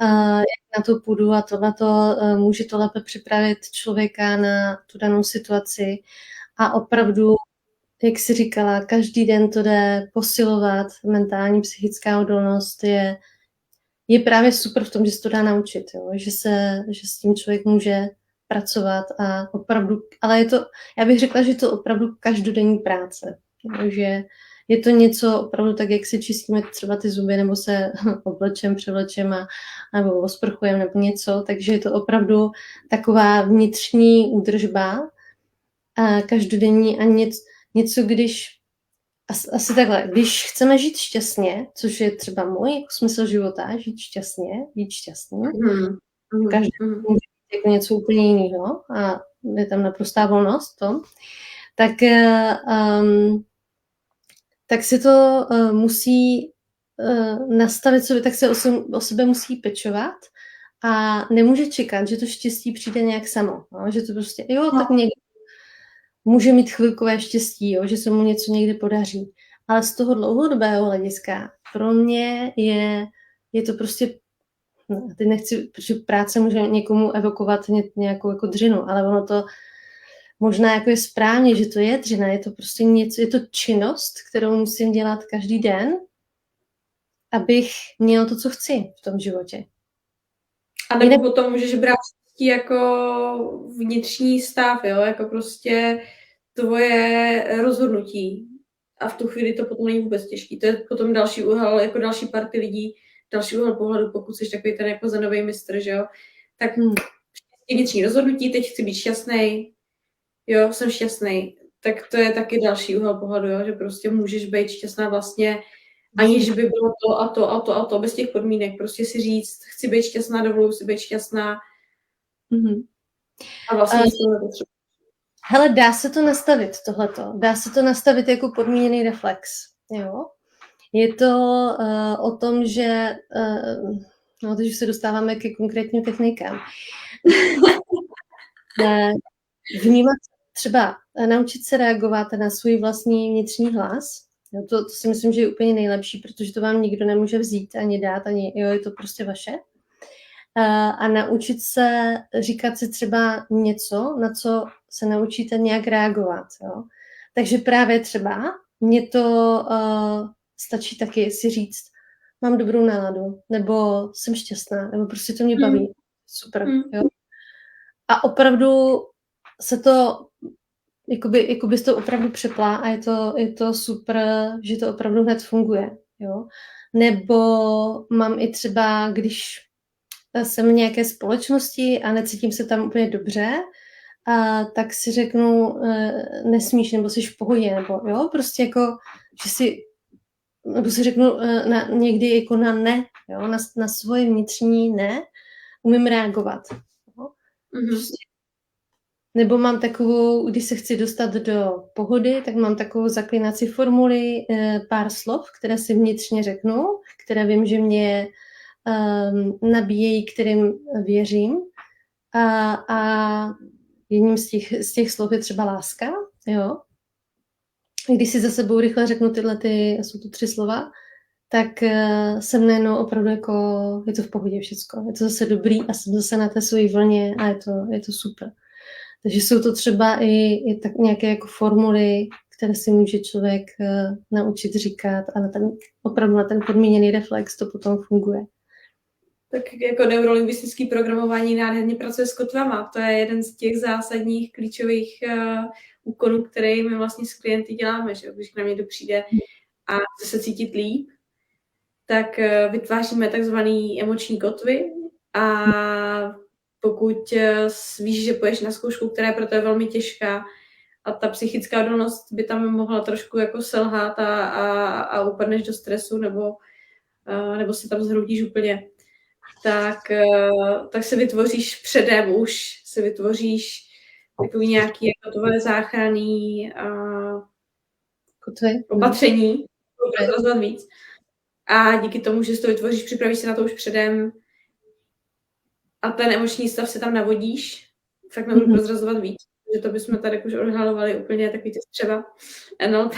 S1: jak na to půjdu a tohleto může to lépe připravit člověka na tu danou situaci a opravdu, jak jsi říkala, každý den to jde posilovat, mentální, psychická odolnost je právě super v tom, že se to dá naučit, jo? Že s tím člověk může pracovat a opravdu, ale já bych řekla, že je to opravdu každodenní práce, jo? Že je to něco opravdu tak, jak si čistíme třeba ty zuby, nebo se převlečem nebo osprchujeme, nebo něco, takže je to opravdu taková vnitřní údržba každodenní a něco, když asi takhle, když chceme žít šťastně, což je třeba můj smysl života, žít šťastně, být šťastný, každý může být jako něco úplně jiného a je tam naprostá volnost v tom, tak si to musí nastavit sobě, tak se o sebe musí pečovat a nemůže čekat, že to štěstí přijde nějak samo, no? Že to prostě, tak někdo může mít chvilkové štěstí, jo? Že se mu něco někdy podaří. Ale z toho dlouhodobého hlediska pro mě je to prostě, teď nechci, protože práce může někomu evokovat nějakou jako dřinu, ale ono to možná jako je správně, že to je dřina, je to prostě něco, je to činnost, kterou musím dělat každý den, abych měl to, co chci v tom životě.
S2: A nebo potom můžeš brát jako vnitřní stav, jo, jako prostě tvoje rozhodnutí. A v tu chvíli to potom není vůbec těžký. To je potom další úhel, jako další party lidí, další úhel pohledu, pokud jsi takový ten jako zenový mistr, že jo. Tak vnitřní rozhodnutí, teď chci být šťastný, jo, jsem šťastný. Tak to je taky další úhel pohledu, jo, že prostě můžeš být šťastná vlastně, aniž by bylo to a to, bez těch podmínek. Prostě si říct, chci být šťastná, dovoluji si být šťastná. A vlastně to nepotřebuji.
S1: Hele, dá se to nastavit, tohleto. Dá se to nastavit jako podmíněný reflex, jo. Je to o tom, že no, teď už se dostáváme ke konkrétním technikám. Vnímat třeba, naučit se reagovat na svůj vlastní vnitřní hlas. Jo, to si myslím, že je úplně nejlepší, protože to vám nikdo nemůže vzít ani dát, ani jo, je to prostě vaše. A naučit se říkat si třeba něco, na co se naučíte nějak reagovat. Jo. Takže právě třeba mně to stačí taky si říct, mám dobrou náladu, nebo jsem šťastná, nebo prostě to mě baví. Super. Jo. A opravdu se to jakoby to opravdu přeplá a je to super, že to opravdu hned funguje. Jo. Nebo mám i třeba, když jsem v nějaké společnosti a necítím se tam úplně dobře, tak si řeknu, nesmíš, nebo jsi v pohodě, nebo jo, prostě jako, že si, nebo si řeknu někdy jako na ne, jo, na svoje vnitřní ne, umím reagovat. Jo. Prostě. Nebo mám takovou, když se chci dostat do pohody, tak mám takovou zaklinací formuli, pár slov, které si vnitřně řeknu, které vím, že mě nabíjejí, kterým věřím. A jedním z těch slov je třeba láska, jo. Když si za sebou rychle řeknu jsou to 3 slova, tak jsem najednou opravdu jako, je to v pohodě všecko. Je to zase dobrý a jsem zase na té své vlně a je to super. Takže jsou to třeba i tak nějaké jako formuly, které si může člověk naučit říkat a opravdu na ten podmíněný reflex to potom funguje.
S2: Tak jako neurolingvistické programování nádherně pracuje s kotvama. To je jeden z těch zásadních klíčových úkonů, které my vlastně s klienty děláme. Že? Když k nám někdo přijde a chce se cítit líp, tak vytváříme takzvané emoční kotvy a pokud víš, že půjdeš na zkoušku, která je pro tebe velmi těžká a ta psychická odolnost by tam mohla trošku jako selhat a upadneš do stresu nebo si tam zhroutíš úplně, tak se vytvoříš předem už, se vytvoříš takový nějaký jako tvoje záchranný opatření, rozvat víc. A díky tomu, že si to vytvoříš, připravíš se na to už předem a ten emoční stav se tam navodíš, tak nebudu prozrazovat víc, že to bychom tady už odhalovali úplně takový ty střeva. No,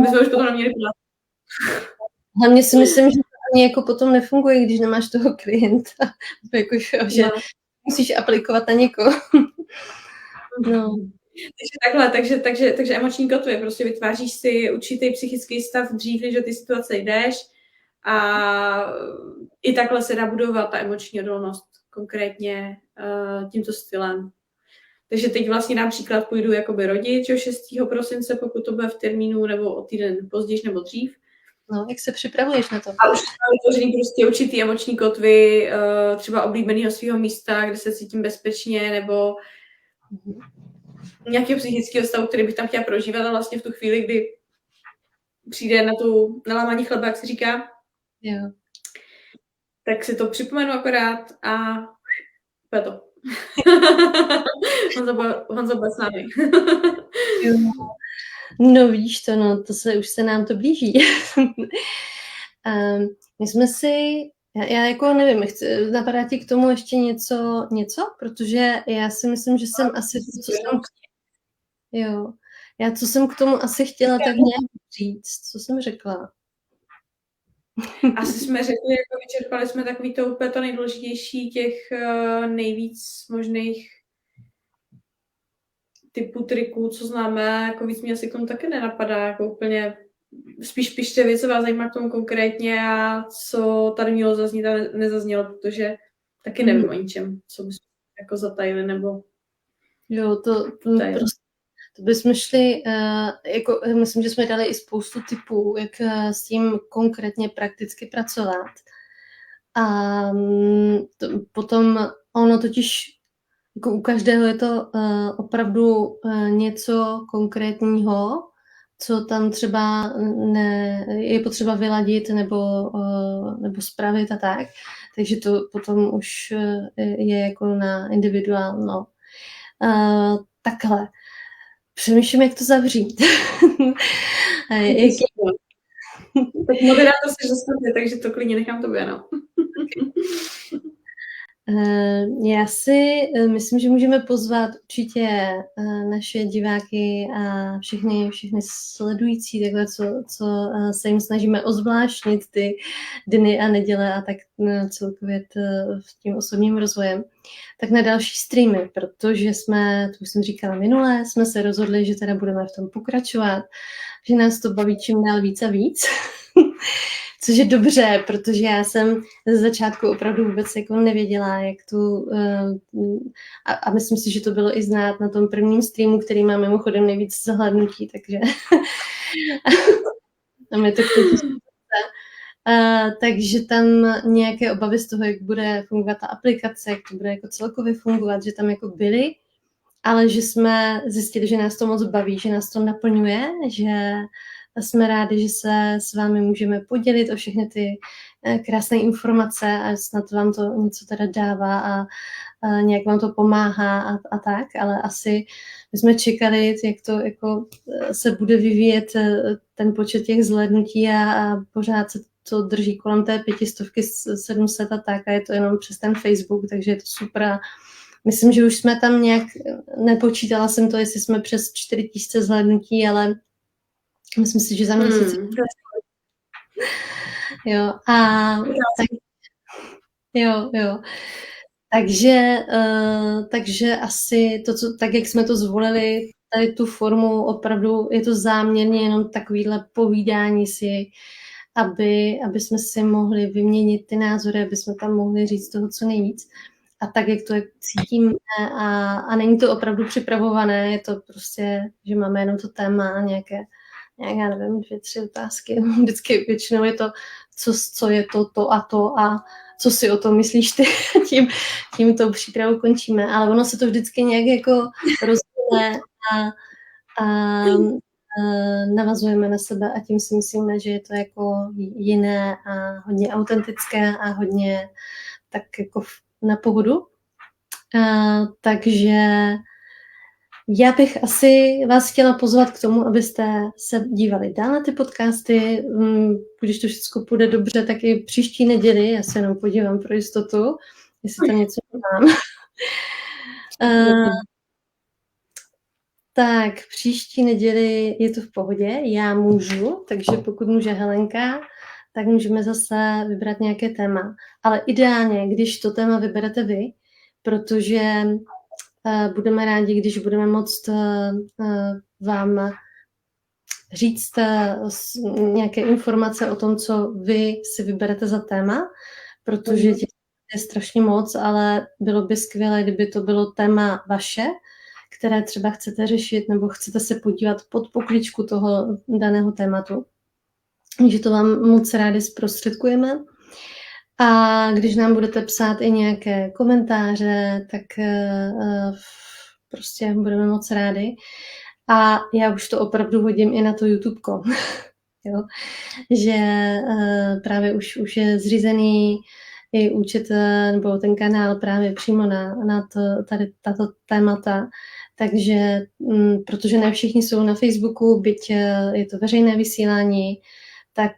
S2: bychom už potom neměli plát.
S1: Hlavně si myslím, že to ani jako potom nefunguje, když nemáš toho klienta. Jako, že musíš aplikovat na někoho. No.
S2: Takže emoční kotvy, prostě vytváříš si určitý psychický stav dřív, než do ty situace jdeš a i takhle se dá budovat ta emoční odolnost konkrétně tímto stylem. Takže teď vlastně například půjdu jakoby rodič 6. prosince, pokud to bude v termínu, nebo o týden později nebo dřív.
S1: No, jak se připravuješ na to?
S2: A už mám vytvořený prostě určitý emoční kotvy, třeba oblíbeného svého místa, kde se cítím bezpečně, nebo nějakého psychického stavu, který bych tam chtěla prožívat a vlastně v tu chvíli, kdy přijde na lámání chleba, jak se říká,
S1: jo.
S2: Tak si to připomenu akorát a bude to. Honza bude s námi.
S1: No víš to, no, už se nám to blíží. My jsme si, já jako nevím, napadá ti k tomu ještě něco? Protože já si myslím, že jsem asi, co jsem k tomu asi chtěla tak nějak říct, co jsem řekla.
S2: Asi jsme řekli, jako vyčerpali jsme takový to úplně to nejdůležitější těch nejvíc možných typů triků, co známe, jako víc mě asi k tomu taky nenapadá, jako úplně spíš pište, co vás zajímá k tomu konkrétně a co tady mělo zaznít a nezaznělo, protože taky nevím o ničem, co bychom jako zatajili, nebo...
S1: Jo, to bychom šli, jako, myslím, že jsme dali i spoustu tipů, jak s tím konkrétně prakticky pracovat. A potom ono totiž, jako u každého je to opravdu něco konkrétního, co tam třeba je potřeba vyladit nebo spravit a tak. Takže to potom už je jako na individuálno. takhle. Přemýšlím, jak to zavřít.
S2: Tak moderátor se dostane, takže to klidně nechám tobě, no.
S1: Já si myslím, že můžeme pozvat určitě naše diváky a všechny sledující, takhle, co se jim snažíme ozvláštnit ty dny a neděle a tak celkově tím osobním rozvojem, tak na další streamy, protože jsme, to už jsem říkala minule, jsme se rozhodli, že teda budeme v tom pokračovat, že nás to baví čím dál víc a víc. Což je dobře, protože já jsem ze začátku opravdu vůbec jako nevěděla, jak tu... A myslím si, že to bylo i znát na tom prvním streamu, který má mimochodem nejvíc zahlednutí, takže... Tam je to takže tam nějaké obavy z toho, jak bude fungovat ta aplikace, jak to bude jako celkově fungovat, že tam jako byly, ale že jsme zjistili, že nás to moc baví, že nás to naplňuje, že jsme rádi, že se s vámi můžeme podělit o všechny ty krásné informace a snad vám to něco teda dává a nějak vám to pomáhá a tak, ale asi my jsme čekali, jak to jako se bude vyvíjet ten počet těch zhlédnutí a pořád se to drží kolem té 500, 700 a tak a je to jenom přes ten Facebook, takže je to super a myslím, že už jsme tam nějak, nepočítala jsem to, jestli jsme přes 4000 zhlédnutí, ale myslím si, že za měsíc. Jo, a tak, jo. Takže asi to, tak jak jsme to zvolili, tady tu formu, opravdu je to záměrně jenom takovýhle povídání si, aby jsme si mohli vyměnit ty názory, aby jsme tam mohli říct toho co nejvíc. A tak, jak to cítíme a není to opravdu připravované, je to prostě, že máme jenom to téma a nějaké, já nevím, 2-3 otázky. Vždycky většinou je to, co je to a co si o tom myslíš ty. Tím tou přípravu končíme. Ale ono se to vždycky nějak jako rozdělí a navazujeme na sebe a tím si myslíme, že je to jako jiné a hodně autentické a hodně tak jako na pohodu. Takže já bych asi vás chtěla pozvat k tomu, abyste se dívali dál na ty podcasty. Když to všechno půjde dobře, tak i příští neděli, já se jenom podívám pro jistotu, jestli tam něco mám. Tak, příští neděli je to v pohodě, já můžu, takže pokud může Helenka, tak můžeme zase vybrat nějaké téma. Ale ideálně, když to téma vyberete vy, protože budeme rádi, když budeme moct vám říct nějaké informace o tom, co vy si vyberete za téma, protože těch je strašně moc, ale bylo by skvělé, kdyby to bylo téma vaše, které třeba chcete řešit nebo chcete se podívat pod pokličku toho daného tématu. Takže to vám moc rádi zprostředkujeme. A když nám budete psát i nějaké komentáře, tak prostě budeme moc rádi. A já už to opravdu hodím i na to YouTubeko. Jo? Že právě už je zřízený i účet nebo ten kanál právě přímo na tady tato témata. Takže, protože ne všichni jsou na Facebooku, byť je to veřejné vysílání, tak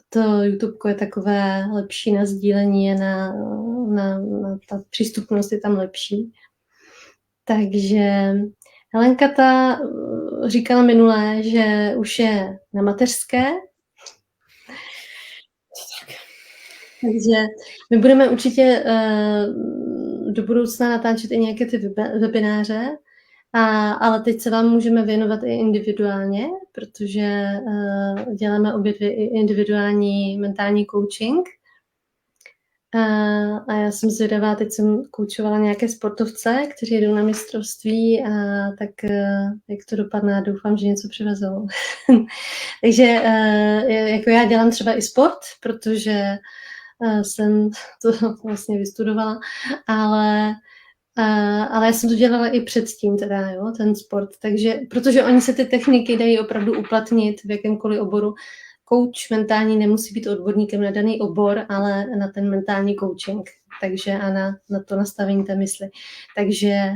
S1: to YouTubeko je takové lepší na sdílení a na ta přístupnost je tam lepší. Takže Helenka ta říkala minule, že už je na mateřské. Takže my budeme určitě do budoucna natáčet i nějaké ty webináře, ale teď se vám můžeme věnovat i individuálně, protože děláme obě dvě i individuální mentální coaching. A já jsem zvědavá, teď jsem koučovala nějaké sportovce, kteří jdou na mistrovství a tak jak to dopadne, doufám, že něco přivezou. Takže jako já dělám třeba i sport, protože jsem to vlastně vystudovala, ale já jsem to dělala i předtím teda, jo, ten sport, takže, protože oni se ty techniky dají opravdu uplatnit v jakémkoliv oboru. Coach mentální nemusí být odborníkem na daný obor, ale na ten mentální coaching, takže a na to nastavení té mysli. Takže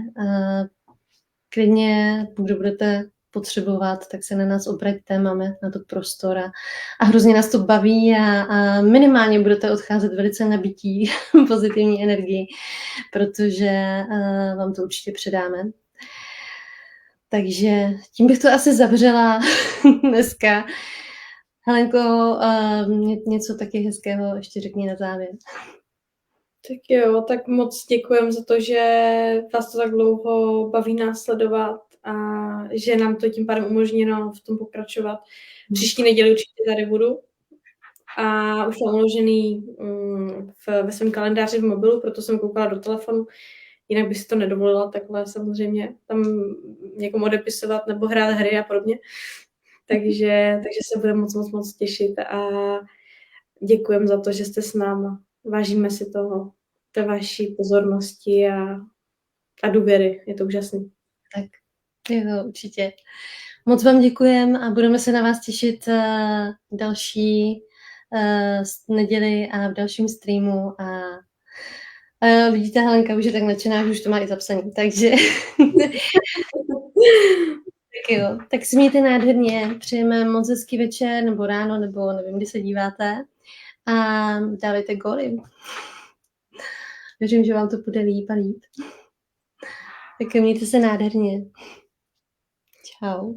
S1: klidně, kdo budete potřebovat, tak se na nás obraťte, máme na to prostor a hrozně nás to baví a minimálně budete odcházet velice nabití pozitivní energii, protože vám to určitě předáme. Takže tím bych to asi zavřela dneska. Helenko, něco taky hezkého ještě řekni na závěr.
S2: Tak jo, tak moc děkujem za to, že vás to tak dlouho baví následovat a že nám to tím pádem umožněno v tom pokračovat. Příští neděli určitě tady budu a už mám uložený ve svém kalendáři v mobilu, proto jsem koukala do telefonu, jinak bych si to nedovolila takhle samozřejmě tam někomu odepisovat nebo hrát hry a podobně. Takže se budeme moc těšit a děkujem za to, že jste s náma. Vážíme si toho, té vaší pozornosti a důvěry. Je to úžasný.
S1: Tak, jo, určitě. Moc vám děkujem a budeme se na vás těšit další neděli a v dalším streamu a vidíte, Helenka už je tak nadšená, že už to má i zapsaný, takže tak jo, tak si mějte nádherně, přejeme moc hezký večer, nebo ráno, nebo nevím, kdy se díváte a dávejte góly. Věřím, že vám to bude líp a líp. Tak mějte se nádherně. Čau.